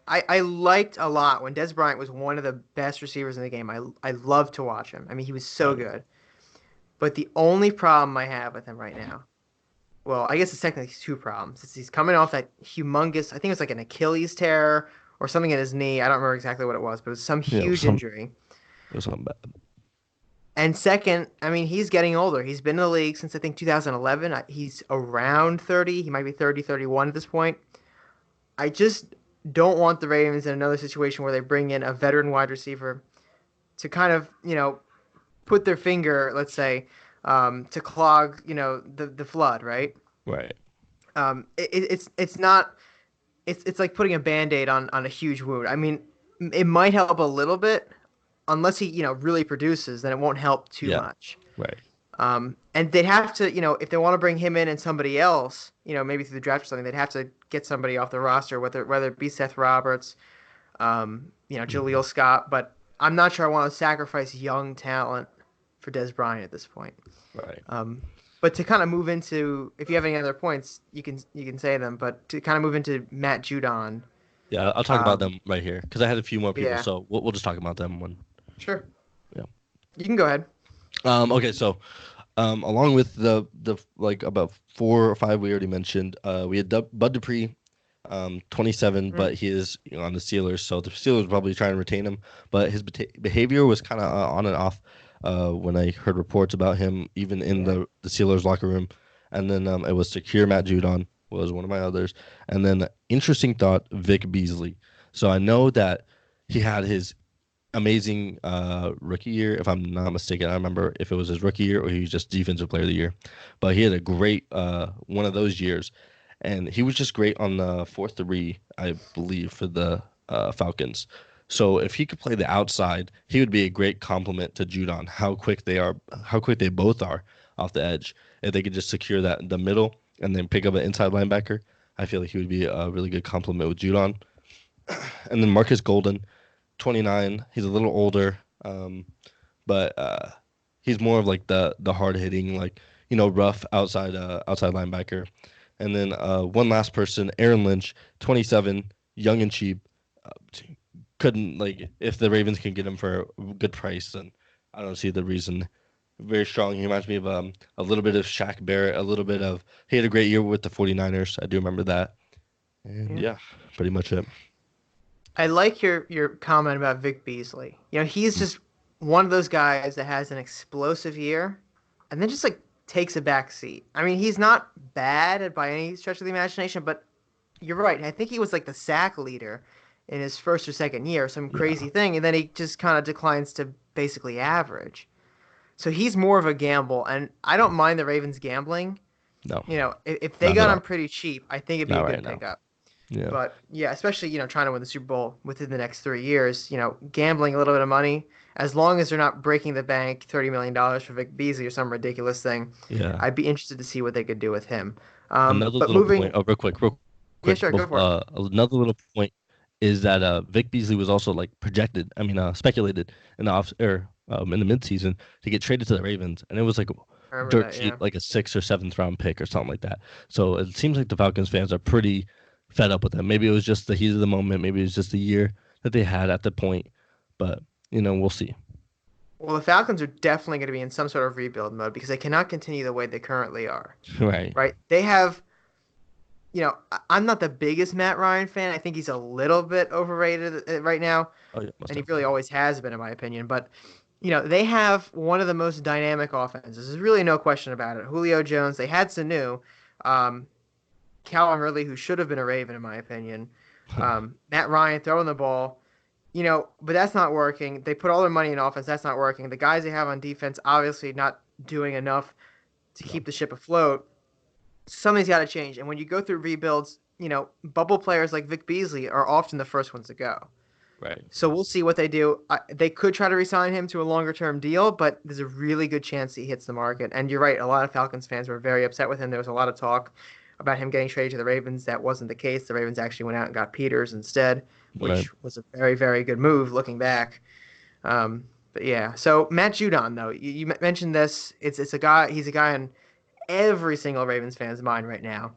I liked a lot when Des Bryant was one of the best receivers in the game. I loved to watch him. I mean, he was so Oh yeah, good. But the only problem I have with him right now, well, I guess it's technically two problems. He's coming off that humongous, I think it was like an Achilles tear or something in his knee. I don't remember exactly what it was, but it was some yeah, huge injury. it was something bad. And second, I mean, he's getting older. He's been in the league since I think 2011. He's around 30. He might be 30, 31 at this point. I just don't want the Ravens in another situation where they bring in a veteran wide receiver to kind of, put their finger, let's say, to clog, the flood, right? Right. It's not it's like putting a band-aid on a huge wound. I mean, it might help a little bit unless he, really produces, then it won't help too Yeah. much. Right. And they'd have to, if they want to bring him in and somebody else, maybe through the draft or something, they'd have to get somebody off the roster, whether it be Seth Roberts, hmm Jaleel Scott. But I'm not sure I want to sacrifice young talent for Des Bryant at this point. Right. Um, But to kind of move into, if you have any other points, you can say them. But to kind of move into Matt Judon, Yeah, I'll talk about um, them right here because I had a few more people, yeah, so we'll just talk about them when. sure, Yeah. you can go ahead. Okay, so along with the like about 4 or 5 we already mentioned, we had Bud Dupree, 27, Mm, but he is on the Steelers, so the Steelers probably trying to retain him. But his behavior was kind of on and off when I heard reports about him, even in yeah, the Steelers locker room. And then it was Secure Matt Judon was one of my others, and then interesting thought Vic Beasley. So I know that he had his amazing rookie year, if I'm not mistaken. I remember if it was his rookie year or he was just defensive player of the year. But he had a great one of those years, and he was just great on the 4-3, I believe, for the Falcons. So if he could play the outside, he would be a great complement to Judon. How quick they both are off the edge. If they could just secure that the middle and then pick up an inside linebacker, I feel like he would be a really good complement with Judon. And then Marcus Golden, 29. He's a little older, but he's more of like the hard hitting, like rough outside linebacker. And then one last person, Aaron Lynch, 27, young and cheap. Uh, couldn't like if the Ravens can get him for a good price, then I don't see the reason. Very strong. He reminds me of a little bit of Shaq Barrett, a little bit of he had a great year with the 49ers. I do remember that. And yeah. yeah, pretty much it. I like your comment about Vic Beasley. He's just one of those guys that has an explosive year, and then just like takes a back seat. I mean, he's not bad by any stretch of the imagination, but you're right. I think he was like the sack leader in his first or second year, some Yeah. crazy thing, and then he just kind of declines to basically average. So he's more of a gamble, and I don't mind the Ravens gambling. No, If they not at got him all. pretty cheap, I think it'd be a Not good right now. pickup. Yeah. But yeah, especially trying to win the Super Bowl within the next 3 years, gambling a little bit of money, as long as they're not breaking the bank $30 million for Vic Beasley or some ridiculous thing, Yeah. I'd be interested to see what they could do with him. Another But little point. moving, Oh, real yeah, quick. sure, go for it. Another little point is that Vic Beasley was also like projected. I mean, speculated in the in the midseason to get traded to the Ravens, and it was like I remember dirt that. cheap, Yeah. like a 6th or 7th round pick or something like that. So it seems like the Falcons fans are pretty fed up with him. Maybe it was just the heat of the moment. Maybe it was just the year that they had at the point. But we'll see. Well, the Falcons are definitely going to be in some sort of rebuild mode because they cannot continue the way they currently are. Right. Right? They have I'm not the biggest Matt Ryan fan. I think he's a little bit overrated right now, Oh yeah, most and he really definitely. always has been, in my opinion. But they have one of the most dynamic offenses. There's really no question about it. Julio Jones. They had Sanu, um, Calvin Ridley, who should have been a Raven, in my opinion. Matt Ryan throwing the ball. But that's not working. They put all their money in offense. That's not working. The guys they have on defense obviously not doing enough to No. keep the ship afloat. Something's got to change. And when you go through rebuilds, bubble players like Vic Beasley are often the first ones to go. Right. So we'll see what they do. They could try to resign him to a longer term deal, but there's a really good chance he hits the market. And you're right, a lot of Falcons fans were very upset with him. There was a lot of talk about him getting traded to the Ravens. That wasn't the case. The Ravens actually went out and got Peters instead, Right. which was a very, very good move looking back. But yeah, so Matt Judon, though, you mentioned this. It's a guy. He's a guy on every single Ravens fan's mind right now.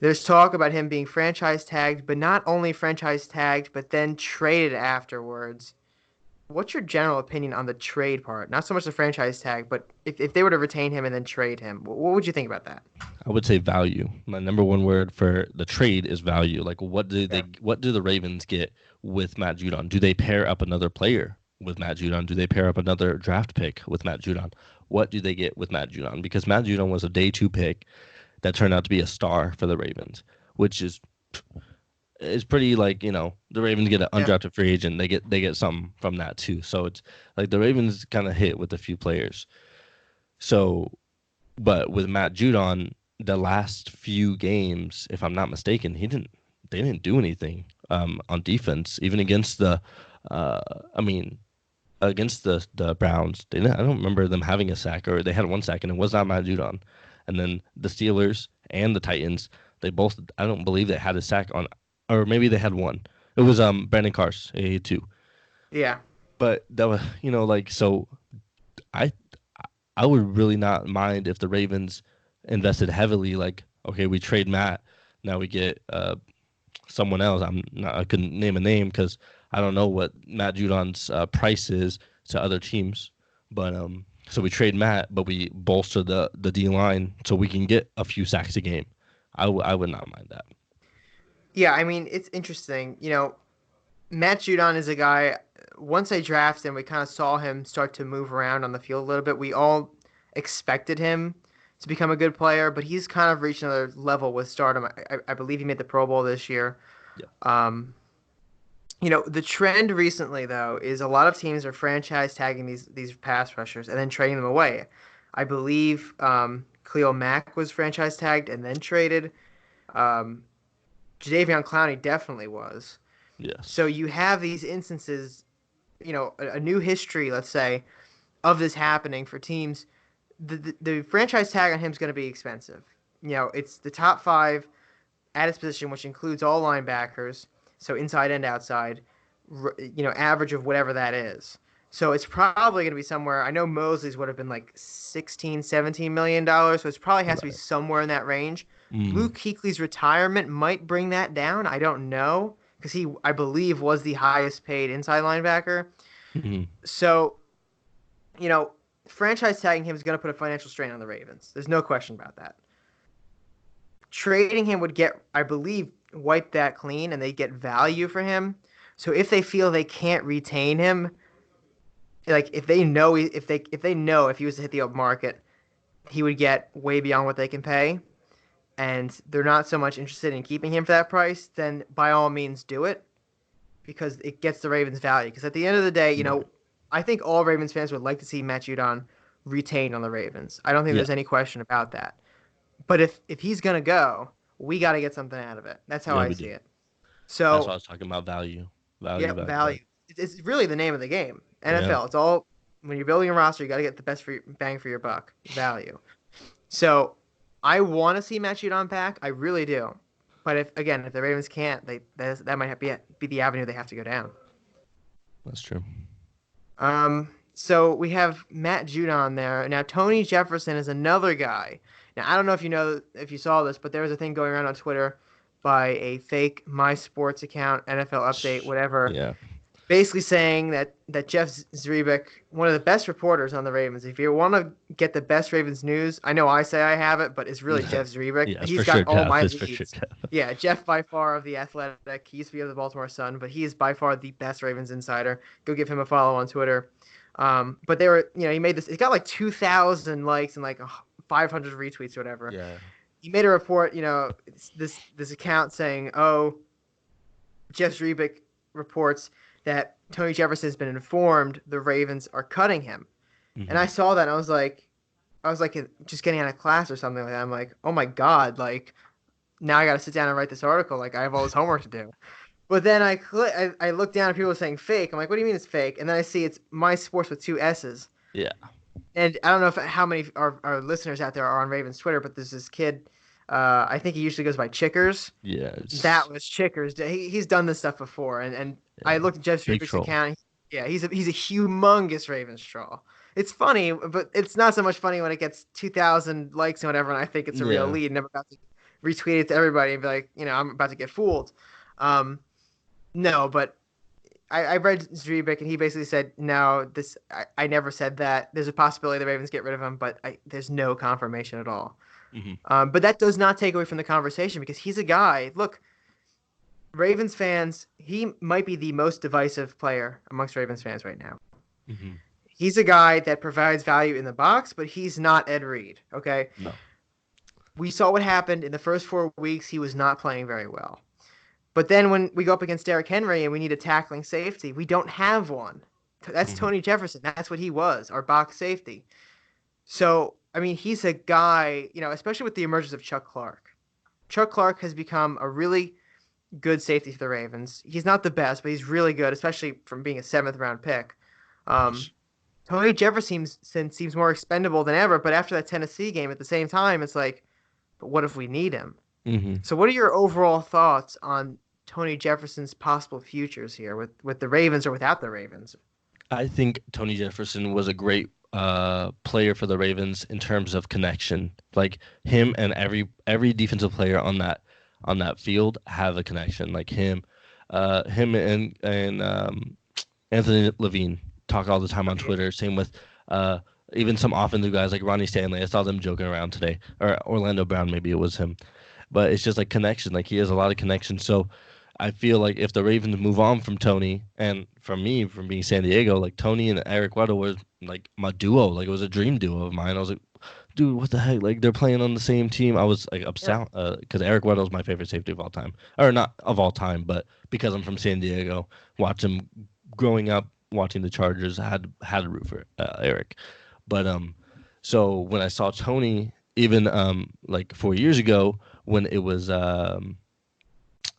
There's talk about him being franchise tagged, but not only franchise tagged, but then traded afterwards. What's your general opinion on the trade part? Not so much the franchise tag, but if they were to retain him and then trade him, what would you think about that? I would say value. My number one word for the trade is value. Like Yeah. what do the Ravens get with Matt Judon? Do they pair up another player with Matt Judon? Do they pair up another draft pick with Matt Judon? What do they get with Matt Judon? Because Matt Judon was a day 2 pick that turned out to be a star for the Ravens, which is pretty like, the Ravens get an Yeah. undrafted free agent. They get something from that too. So it's like the Ravens kind of hit with a few players. So but with Matt Judon, the last few games, if I'm not mistaken, they didn't do anything on defense, even against uh, I mean, against the Browns. I don't remember them having a sack, or they had one sack, and it was not Matt Judon. And then the Steelers and the Titans, they both, I don't believe they had a sack on, or maybe they had one. It was Brandon Cars, a two. Yeah. But that was, like so. I I would really not mind if the Ravens. invested heavily. Like, okay, we trade Matt, now we get someone else. I couldn't name a name because I don't know what Matt Judon's price is to other teams. But so we trade Matt, but we bolster the D line so we can get a few sacks a game. I would not mind that. Yeah, I mean, it's interesting. Matt Judon is a guy, once I drafted him, we kind of saw him start to move around on the field a little bit. We all expected him to become a good player, but he's kind of reached another level with stardom. I believe he made the Pro Bowl this year. Yeah. The trend recently, though, is a lot of teams are franchise tagging these pass rushers and then trading them away. I believe Khalil Mack was franchise tagged and then traded. Um, Jadeveon Clowney definitely was. Yes. So you have these instances, a new history, let's say, of this happening for teams. The franchise tag on him is going to be expensive. It's the top 5 at his position, which includes all linebackers, so inside and outside, average of whatever that is. So it's probably going to be somewhere. I know Mosley's would have been like 16, 17 million dollars, so it probably has to be somewhere in that range. Luke Kuechly's retirement might bring that down. I don't know because he, I believe, was the highest paid inside linebacker. Mm-hmm. So, franchise tagging him is going to put a financial strain on the Ravens. There's no question about that. Trading him would get, I believe, wipe that clean, and they get value for him. So if they feel they can't retain him, like if they know if he was to hit the open market, he would get way beyond what they can pay, and they're not so much interested in keeping him for that price, then by all means do it, because it gets the Ravens value. Because at the end of the day, I think all Ravens fans would like to see Matt Judon retained on the Ravens. I don't think there's any question about that. But if he's gonna go, we got to get something out of it. That's how I see it. So that's what I was talking about. Value. Value. It's really the name of the game. NFL. Yeah. It's all, when you're building a roster, you got to get the best bang for your buck. Value. So I want to see Matt Judon back. I really do. But if the Ravens can't, that might be the avenue they have to go down. That's true. So we have Matt Judon there. Now Tony Jefferson is another guy. Now I don't know if you saw this, but there was a thing going around on Twitter by a fake MySports account, NFL Update, whatever. Yeah. Basically saying that Jeff Zrebiec, one of the best reporters on the Ravens, if you want to get the best Ravens news, I know I say I have it, but it's really Jeff Zrebiec. Yeah, he's got all my leads. Sure, yeah, Jeff by far of The Athletic. He used to be of the Baltimore Sun, but he is by far the best Ravens insider. Go give him a follow on Twitter. But they were, he made this. It got like 2,000 likes and like 500 retweets or whatever. Yeah. He made a report, this account saying, Jeff Zrebiec reports that Tony Jefferson has been informed the Ravens are cutting him. Mm-hmm. And I saw that and I was like just getting out of class or something like that. I'm like, oh my God, like now I got to sit down and write this article. Like I have all this homework to do. But then I look down and people are saying fake. I'm like, what do you mean it's fake? And then I see it's MySports with 2 S's. Yeah. And I don't know how many our listeners out there are on Ravens Twitter, but there's this kid, I think he usually goes by Chickers. Yeah. That was Chickers. He's done this stuff before. And I looked at Jeff Zrebiec's account. Yeah, he's a humongous Ravens troll. It's funny, but it's not so much funny when it gets 2,000 likes and whatever, and I think it's a real lead, and I'm about to retweet it to everybody and be like, I'm about to get fooled. No, but I read Zrebiec, and he basically said, no, I never said that. There's a possibility the Ravens get rid of him, but there's no confirmation at all. Mm-hmm. But that does not take away from the conversation, because he's a guy. Look, Ravens fans, he might be the most divisive player amongst Ravens fans right now. Mm-hmm. He's a guy that provides value in the box, but he's not Ed Reed, okay? No. We saw what happened in the first 4 weeks. He was not playing very well. But then when we go up against Derrick Henry and we need a tackling safety, we don't have one. That's Tony Jefferson. That's what he was, our box safety. So, I mean, he's a guy, especially with the emergence of Chuck Clark. Chuck Clark has become a really good safety for the Ravens. He's not the best, but he's really good, especially from being a 7th-round pick. Tony Jefferson seems more expendable than ever, but after that Tennessee game, at the same time, it's like, but what if we need him? Mm-hmm. So what are your overall thoughts on Tony Jefferson's possible futures here with the Ravens or without the Ravens? I think Tony Jefferson was a great player for the Ravens in terms of connection. Like him and every defensive player on that field have a connection. Like him and Anthony Levine talk all the time on Right. Twitter. Same with uh, even some offensive guys like Ronnie Stanley. I saw them joking around today, or Orlando Brown, maybe it was him. But it's just like connection. Like he has a lot of connection. So I feel like if the Ravens move on from Tony and from me from being San Diego, like Tony and Eric Weddle was like my duo. Like it was a dream duo of mine. I was like, dude, what the heck? Like they're playing on the same team. I was like Yeah. upset because Eric Weddle is my favorite safety of all time, or not of all time, but because I'm from San Diego, watch him growing up watching the Chargers. I had to root for Eric, but so when I saw Tony, even like 4 years ago when it was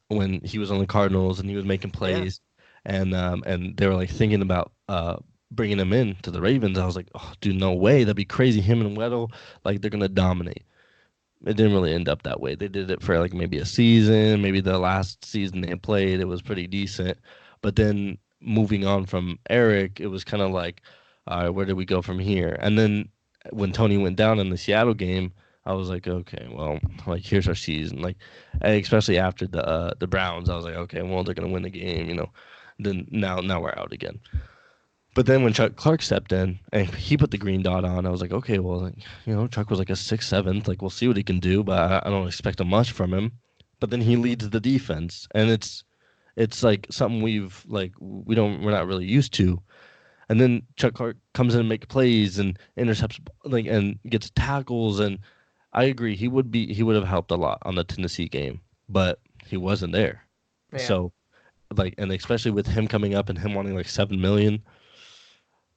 when he was on the Cardinals and he was making Yeah. plays, and they were like thinking about bringing him in to the Ravens. I was like, oh, dude, no way, that'd be crazy. Him and Weddle, like they're gonna dominate. It didn't really end up that way. They did it for like maybe a season, maybe the last season they played, it was pretty decent. But then moving on from Eric, it was kind of like, all right, where do we go from here? And then when Tony went down in the Seattle game, I was like, okay, well, like here's our season. Like, especially after the Browns, I was like, okay, well they're gonna win the game, you know. Then now we're out again. But then when Chuck Clark stepped in and he put the green dot on, I was like, okay, well, like, you know, Chuck was like a sixth, seventh. Like, we'll see what he can do, but I don't expect much from him. But then he leads the defense, and it's like something we're not really used to. And then Chuck Clark comes in and make plays and intercepts like and gets tackles, and I agree he would have helped a lot on the Tennessee game, but he wasn't there. Yeah. So like, and especially with him coming up and him wanting like 7 million,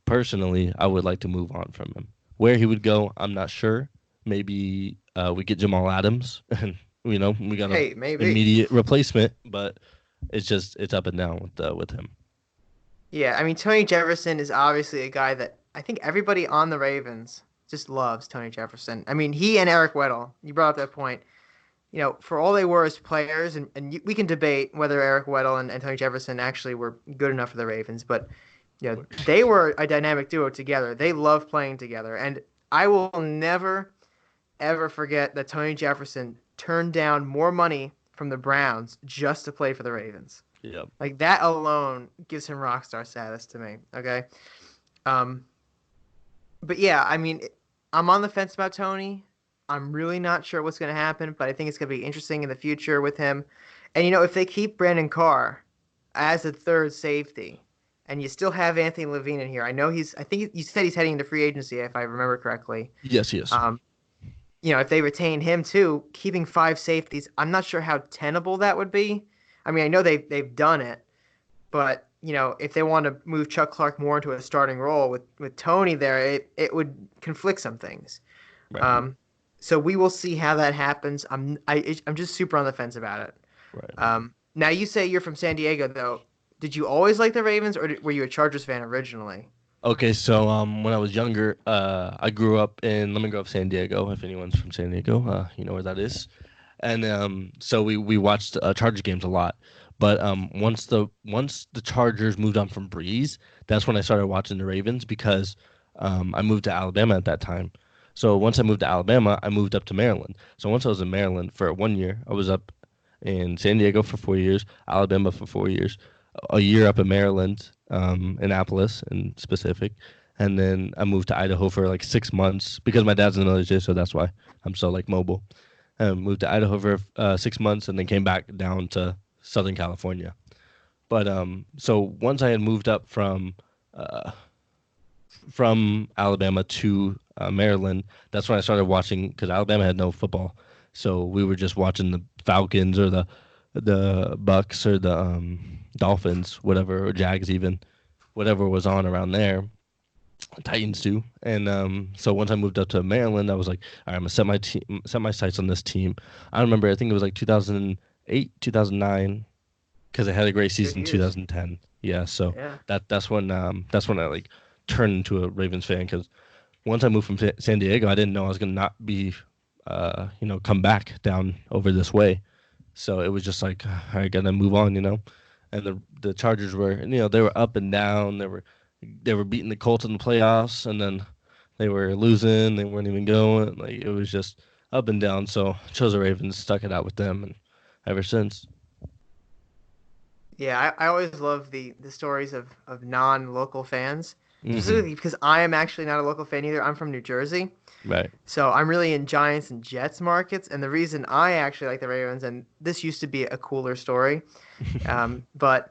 personally, I would like to move on from him. Where he would go, I'm not sure. Maybe we get Jamal Adams, and you know we got a Hey, maybe. immediate replacement, but it's up and down with him. Yeah, I mean Tony Jefferson is obviously a guy that I think everybody on the Ravens just loves Tony Jefferson. I mean, he and Eric Weddle, you brought up that point. For all they were as players, we can debate whether Eric Weddle and Tony Jefferson actually were good enough for the Ravens, but they were a dynamic duo together. They love playing together, and I will never ever forget that Tony Jefferson turned down more money from the Browns just to play for the Ravens. Yeah. Like that alone gives him rock star status to me. Okay, um, but yeah, I mean, I'm on the fence about Tony. I'm really not sure what's going to happen, but I think it's going to be interesting in the future with him. And if they keep Brandon Carr as a third safety, and you still have Anthony Levine in here, I know I think you said he's heading into free agency, if I remember correctly. Yes, yes. Um, if they retain him too, keeping five safeties, I'm not sure how tenable that would be. I mean, I know they've done it, but if they want to move Chuck Clark more into a starting role with Tony there, it would conflict some things. Right. Um, so we will see how that happens. I'm just super on the fence about it. Right. Now you say you're from San Diego though. Did you always like the Ravens, or were you a Chargers fan originally? Okay, so when I was younger, I grew up in Lemon Grove, San Diego. If anyone's from San Diego, you know where that is. And so we watched Charger games a lot. But once the Chargers moved on from Breeze, that's when I started watching the Ravens because I moved to Alabama at that time. So once I moved to Alabama, I moved up to Maryland. So once I was in Maryland for 1 year, I was up in San Diego for 4 years, Alabama for 4 years, a year up in Maryland, Annapolis in specific, and then I moved to Idaho for like 6 months because my dad's in the military, so that's why I'm so like mobile. Moved to Idaho for 6 months and then came back down to Southern California. But so once I had moved up uh, from Alabama to Maryland, that's when I started watching because Alabama had no football, so we were just watching the Falcons or the Bucks or the Dolphins, whatever, or Jags even, whatever was on around there. Titans too. And so once I moved up to Maryland, I was like, all right, I'm gonna set my sights on this team. I remember, I think it was like 2008, 2009, because I had a great Good season in years. 2010. Yeah, so Yeah. that's when I like turned into a Ravens fan because once I moved from San Diego, I didn't know I was gonna not be, come back down over this way. So it was just like I gotta move on, And the Chargers were, they were up and down. They were beating the Colts in the playoffs, and then They were losing. They weren't even going. Like it was just up and down. So chose the Ravens, stuck it out with them, and ever since. Yeah, I always love the stories of non-local fans, Hmm. specifically because I am actually not a local fan either. I'm from New Jersey, Right. so I'm really in Giants and Jets markets. And the reason I actually like the Ravens, and this used to be a cooler story, but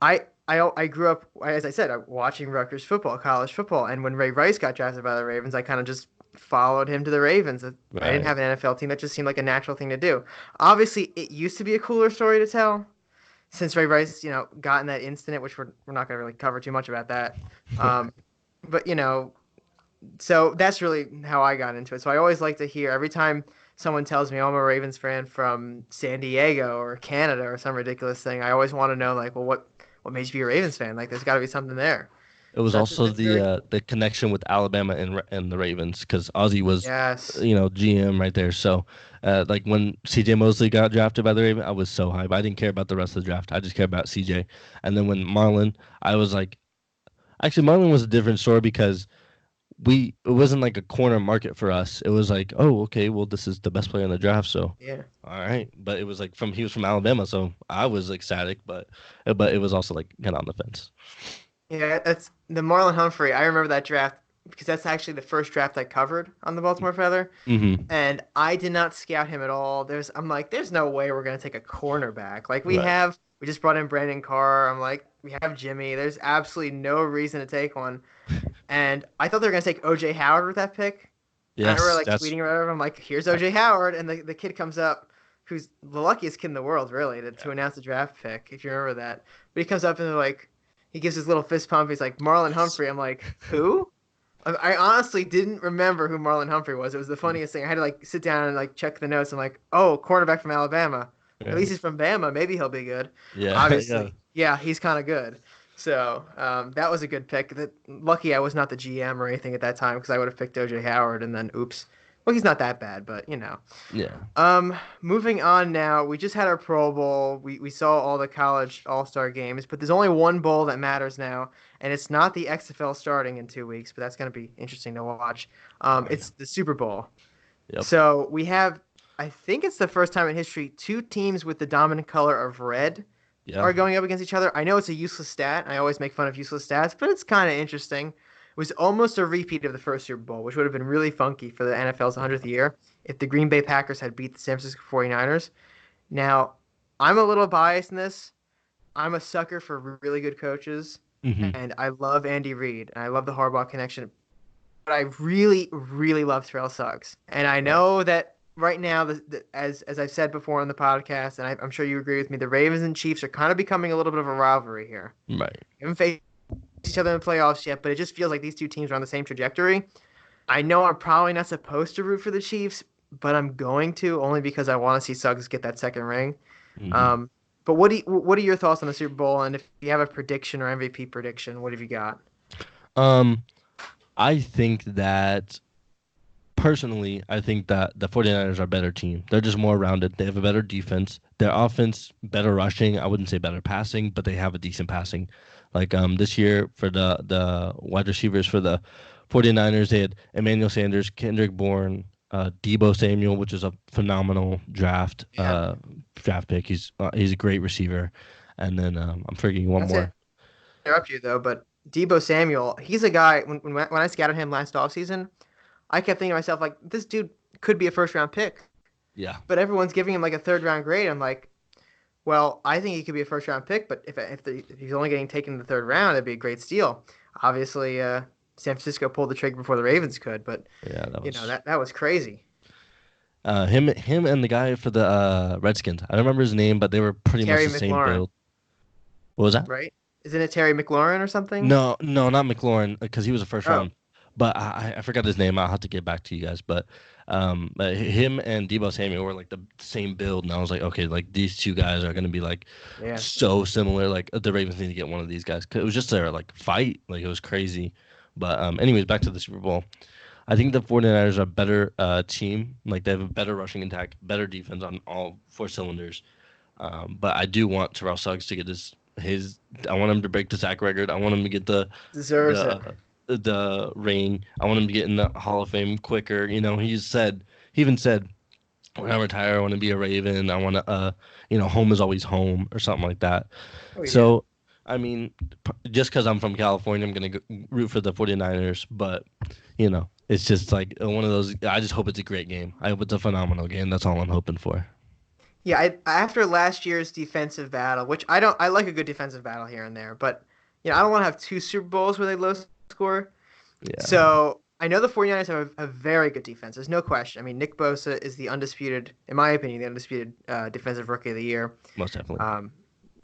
I grew up, as I said, watching Rutgers football, college football, and when Ray Rice got drafted by the Ravens, I kind of just followed him to the Ravens. I didn't Right. have an NFL team; that just seemed like a natural thing to do. Obviously, it used to be a cooler story to tell since Ray Rice, got in that incident, which we're not going to really cover too much about that. Um, but so that's really how I got into it. So I always like to hear every time someone tells me, "Oh, I'm a Ravens fan from San Diego or Canada or some ridiculous thing." I always want to know, like, well, what made you be a Ravens fan? Like, there's got to be something there. It was So also that's very cool. the connection with Alabama and the Ravens because Ozzie was, Yes. GM right there. So, like when CJ Mosley got drafted by the Ravens, I was so hype. I didn't care about the rest of the draft. I just cared about CJ. And then when Marlon, I was like, actually Marlon was a different story because it wasn't like a corner market for us. It was like, oh, okay, well this is the best player in the draft, so Yeah. all right. But it was like he was from Alabama, so I was ecstatic, but it was also like kind of on the fence. Yeah, that's the Marlon Humphrey. I remember that draft because that's actually the first draft I covered on the Baltimore Feather. Mm-hmm. And I did not scout him at all. I'm like, there's no way we're gonna take a cornerback. Like Right. we just brought in Brandon Carr. I'm like, we have Jimmy. There's absolutely no reason to take one. And I thought they were gonna take OJ Howard with that pick. And I remember Yes, like that's tweeting or whatever. I'm like, here's OJ Howard, and the kid comes up, who's the luckiest kid in the world, really, to announce the draft pick, if you remember that. But he comes up and they're like, he gives his little fist pump. He's like, Marlon yes. Humphrey. I'm like, who? I honestly didn't remember who Marlon Humphrey was. It was the funniest thing. I had to like sit down and like check the notes. I'm like, oh, cornerback from Alabama. At least Right. he's from Bama. Maybe he'll be good. Yeah, yeah. Obviously, yeah, he's kind of good. So that was a good pick. Lucky I was not the GM or anything at that time because I would have picked OJ Howard and then oops. Well, he's not that bad, but you know. Yeah. Moving on now. We just had our Pro Bowl. We saw all the college All-Star games, but there's only one bowl that matters now, and it's not the XFL starting in 2 weeks, but that's going to be interesting to watch. Oh yeah. It's the Super Bowl. Yep. So we have, I think it's the first time in history, two teams with the dominant color of red Yeah. are going up against each other. I know it's a useless stat. I always make fun of useless stats, but it's kind of interesting. It was almost a repeat of the first Super Bowl, which would have been really funky for the NFL's 100th year if the Green Bay Packers had beat the San Francisco 49ers. Now, I'm a little biased in this. I'm a sucker for really good coaches, Hmm. and I love Andy Reid, and I love the Harbaugh connection. But I really, really love Terrell Suggs, and I Right. know that right now, as I've said before on the podcast, and I'm sure you agree with me, the Ravens and Chiefs are kind of becoming a little bit of a rivalry here. Right. We haven't faced each other in the playoffs yet, but it just feels like these two teams are on the same trajectory. I know I'm probably not supposed to root for the Chiefs, but I'm going to only because I want to see Suggs get that second ring. Hmm. Um, but what are your thoughts on the Super Bowl? And if you have a prediction or MVP prediction, what have you got? Um, I think that personally, I think that the 49ers are a better team. They're just more rounded. They have a better defense. Their offense, better rushing. I wouldn't say better passing, but they have a decent passing. Like this year for the wide receivers for the 49ers, they had Emmanuel Sanders, Kendrick Bourne, Debo Samuel, which is a phenomenal Yeah, draft pick. He's a great receiver. And then I'm forgetting one that's it. more. Interrupt you though, but Debo Samuel, he's a guy. When I scouted him last offseason, I kept thinking to myself like, this dude could be a first round pick, Yeah. but everyone's giving him like a third round grade. I'm like, well, I think he could be a first round pick, but if he's only getting taken in the third round, it'd be a great steal. Obviously, San Francisco pulled the trigger before the Ravens could, but Yeah, that was that was crazy. him and the guy for the Redskins. I don't remember his name, but they were pretty much Terry the same McLaurin, build. What was that? right? Isn't it Terry McLaurin or something? No, no, not McLaurin, because he was a first Oh, round. But I forgot his name. I'll have to get back to you guys. But him and Debo Samuel were like the same build, and I was like, okay, like these two guys are gonna be like yeah. so similar. Like the Ravens need to get one of these guys. 'Cause it was just their like fight, like it was crazy. But anyways, back to the Super Bowl. I think the 49ers are a better team. Like they have a better rushing attack, better defense on all four cylinders. But I do want Terrell Suggs to get his. I want him to break the sack record. I want him to get Deserves the it. the ring. I want him to get in the Hall of Fame quicker. He even said, when I retire, I want to be a Raven. I want to, home is always home or something like that. Oh yeah. So, I mean, just because I'm from California, I'm going to root for the 49ers. But, it's just like one of those. I just hope it's a great game. I hope it's a phenomenal game. That's all I'm hoping for. Yeah, after last year's defensive battle, which I like a good defensive battle here and there, but I don't want to have two Super Bowls where they low score. Yeah, So I know the 49ers have a very good defense. There's no question. I mean, Nick Bosa is the undisputed, in my opinion, the undisputed defensive rookie of the year. most definitely. Um,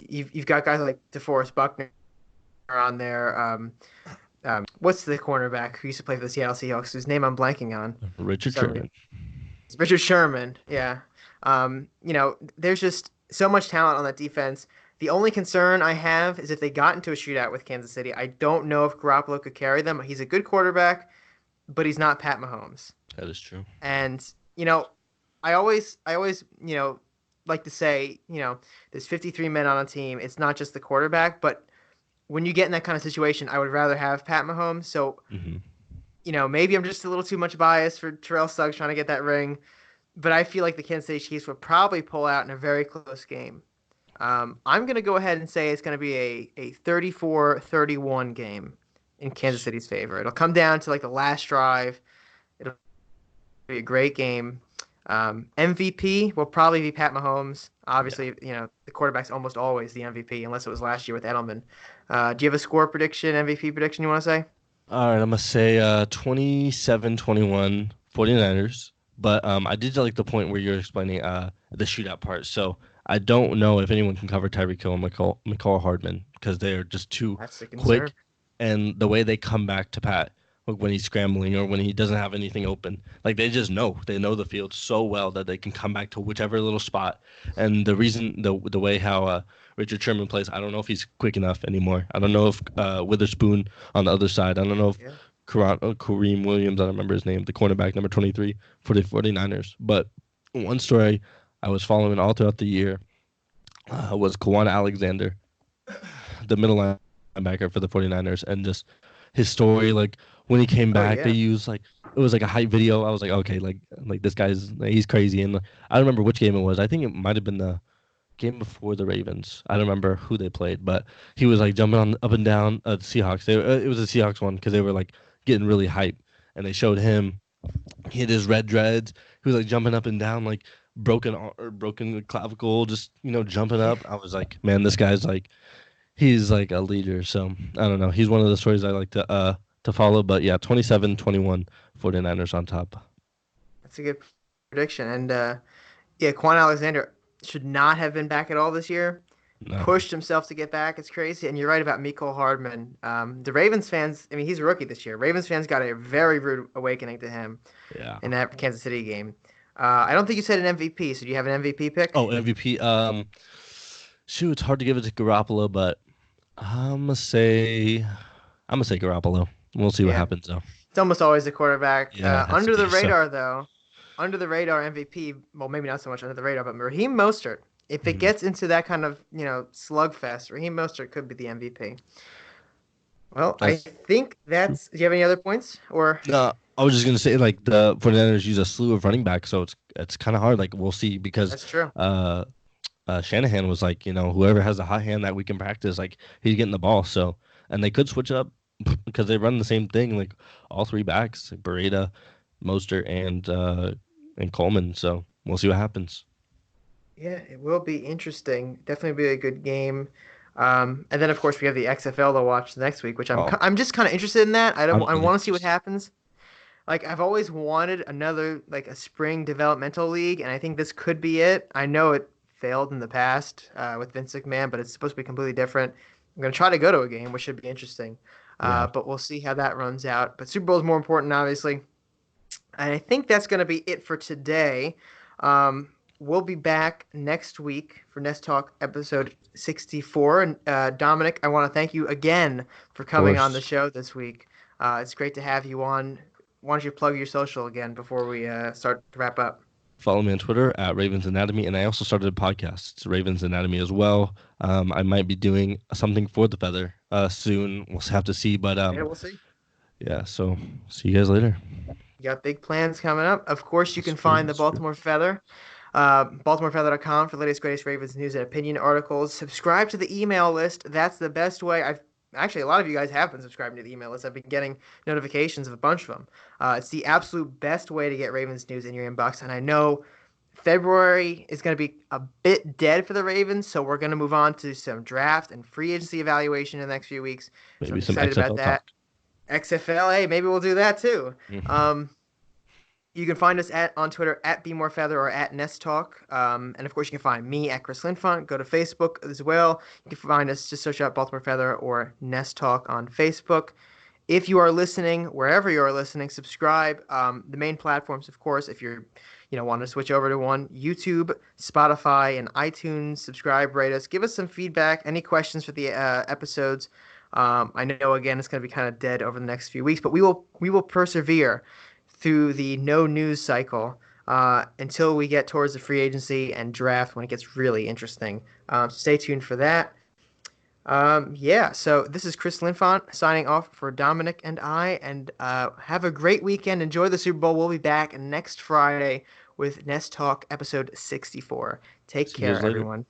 you've got guys like DeForest Buckner on there. What's the cornerback who used to play for the Seattle Seahawks, whose name I'm blanking on? Richard Somebody. Sherman. It's Richard Sherman. Yeah. There's just so much talent on that defense. The only concern I have is if they got into a shootout with Kansas City. I don't know if Garoppolo could carry them. He's a good quarterback, but he's not Pat Mahomes. That is true. And I always like to say, there's 53 men on a team. It's not just the quarterback, but when you get in that kind of situation, I would rather have Pat Mahomes. So, Hmm. maybe I'm just a little too much bias for Terrell Suggs trying to get that ring, but I feel like the Kansas City Chiefs would probably pull out in a very close game. I'm going to go ahead and say it's going to be a 34-31 game in Kansas City's favor. It'll come down to like the last drive. It'll be a great game. MVP will probably be Pat Mahomes. Yeah. Obviously, the quarterback's almost always the MVP, unless it was last year with Edelman. Do you have a score prediction, MVP prediction you want to say? All right, I'm gonna say 27-21 49ers. But I did like the point where you're explaining the shootout part. So I don't know if anyone can cover Tyreek Hill and McCall Hardman because they're just too That's the concern. quick, and the way they come back to Pat, like when he's scrambling or when he doesn't have anything open, like they know the field so well that they can come back to whichever little spot. And the way how Richard Sherman plays, I don't know if he's quick enough anymore. I don't know if Witherspoon on the other side. I don't know if Yeah. Kareem Williams, I don't remember his name, the cornerback number 23 for the 49ers. But one story I was following all throughout the year was Kawan Alexander, the middle linebacker for the 49ers, and just his story. Like when he came Oh back, they yeah. used like it was like a hype video. I was like, okay, like this guy's he's crazy. And I don't remember which game it was. I think it might have been the game before the Ravens. I don't remember who they played, but he was like jumping on up and down the Seahawks. It was a Seahawks one because they were like getting really hype, and they showed him. He had his red dreads. He was like jumping up and down like broken clavicle, just jumping up. I was like, man, this guy's like he's like a leader. So I don't know. He's one of the stories I like to follow. But yeah, 27-21 49ers on top. That's a good prediction. And yeah, Quan Alexander should not have been back at all this year. No. Pushed himself to get back. It's crazy. And you're right about Mecole Hardman. The Ravens fans, I mean, he's a rookie this year. Ravens fans got a very rude awakening to him Yeah. in that Kansas City game. I don't think you said an MVP. So do you have an MVP pick? Oh, MVP. Shoot, it's hard to give it to Garoppolo, but I'm gonna say Garoppolo. We'll see what Yeah. happens though. It's almost always the quarterback. Yeah, it has to Under the be. So, radar, though, under the radar MVP, well, maybe not so much under the radar, but Raheem Mostert. If it mhm. gets into that kind of, slugfest, Raheem Mostert could be the MVP. Well, I That's think true. do you have any other points? Or, No, I was just gonna say like the 49ers use a slew of running backs, so it's kind of hard. Like we'll see because that's true. uh, Shanahan was like, whoever has a hot hand that we can practice, like he's getting the ball. So and they could switch up because they run the same thing, like all three backs, like Beretta, Mostert, and Coleman. So we'll see what happens. Yeah, it will be interesting. Definitely be a good game. And then, of course, we have the XFL to watch next week, which Oh, I'm just kind of interested in that. I'm I really want to see what interested. happens. Like I've always wanted another like a spring developmental league, and I think this could be it. I know it failed in the past with Vince McMahon, but it's supposed to be completely different. I'm gonna try to go to a game, which should be interesting, Yeah, but we'll see how that runs out. But Super Bowl is more important, obviously, and I think that's gonna be it for today. We'll be back next week for Nest Talk episode 64. And Dominic, I want to thank you again for of coming on the course. show this week. It's great to have you on. Why don't you plug your social again before we start to wrap up? Follow me on Twitter at Ravens Anatomy, and I also started a podcast. It's Ravens Anatomy as well. I might be doing something for the feather soon. We'll have to see, but Yeah, we'll see. Yeah. So see you guys later. You got big plans coming up. Of course, you That's can true. find the That's true. Baltimore Feather, baltimorefeather.com for the latest, greatest Ravens news and opinion articles. Subscribe to the email list. That's the best way. I've actually a lot of you guys have been subscribing to the email list. I've been getting notifications of a bunch of them. It's the absolute best way to get Ravens news in your inbox. And I know February is going to be a bit dead for the Ravens, so we're going to move on to some draft and free agency evaluation in the next few weeks. So Maybe I'm some excited about XFL talk. that. XFLA, maybe we'll do that too. Mhm. Um, you can find us on Twitter at BeMoreFeather or at Nest Talk. And of course, you can find me at Chris Linfant. Go to Facebook as well. You can find us, just search out Baltimore Feather or Nest Talk on Facebook. If you are listening, wherever you are listening, subscribe. The main platforms, of course, if you're, want to switch over to one, YouTube, Spotify, and iTunes. Subscribe, rate us, give us some feedback. Any questions for the episodes? I know again it's going to be kind of dead over the next few weeks, but we will persevere through the no news cycle until we get towards the free agency and draft when it gets really interesting. Stay tuned for that. Yeah, so this is Chris Linfant signing off for Dominic and I, and have a great weekend. Enjoy the Super Bowl. We'll be back next Friday with Nest Talk episode 64. Take See you guys care, later. everyone.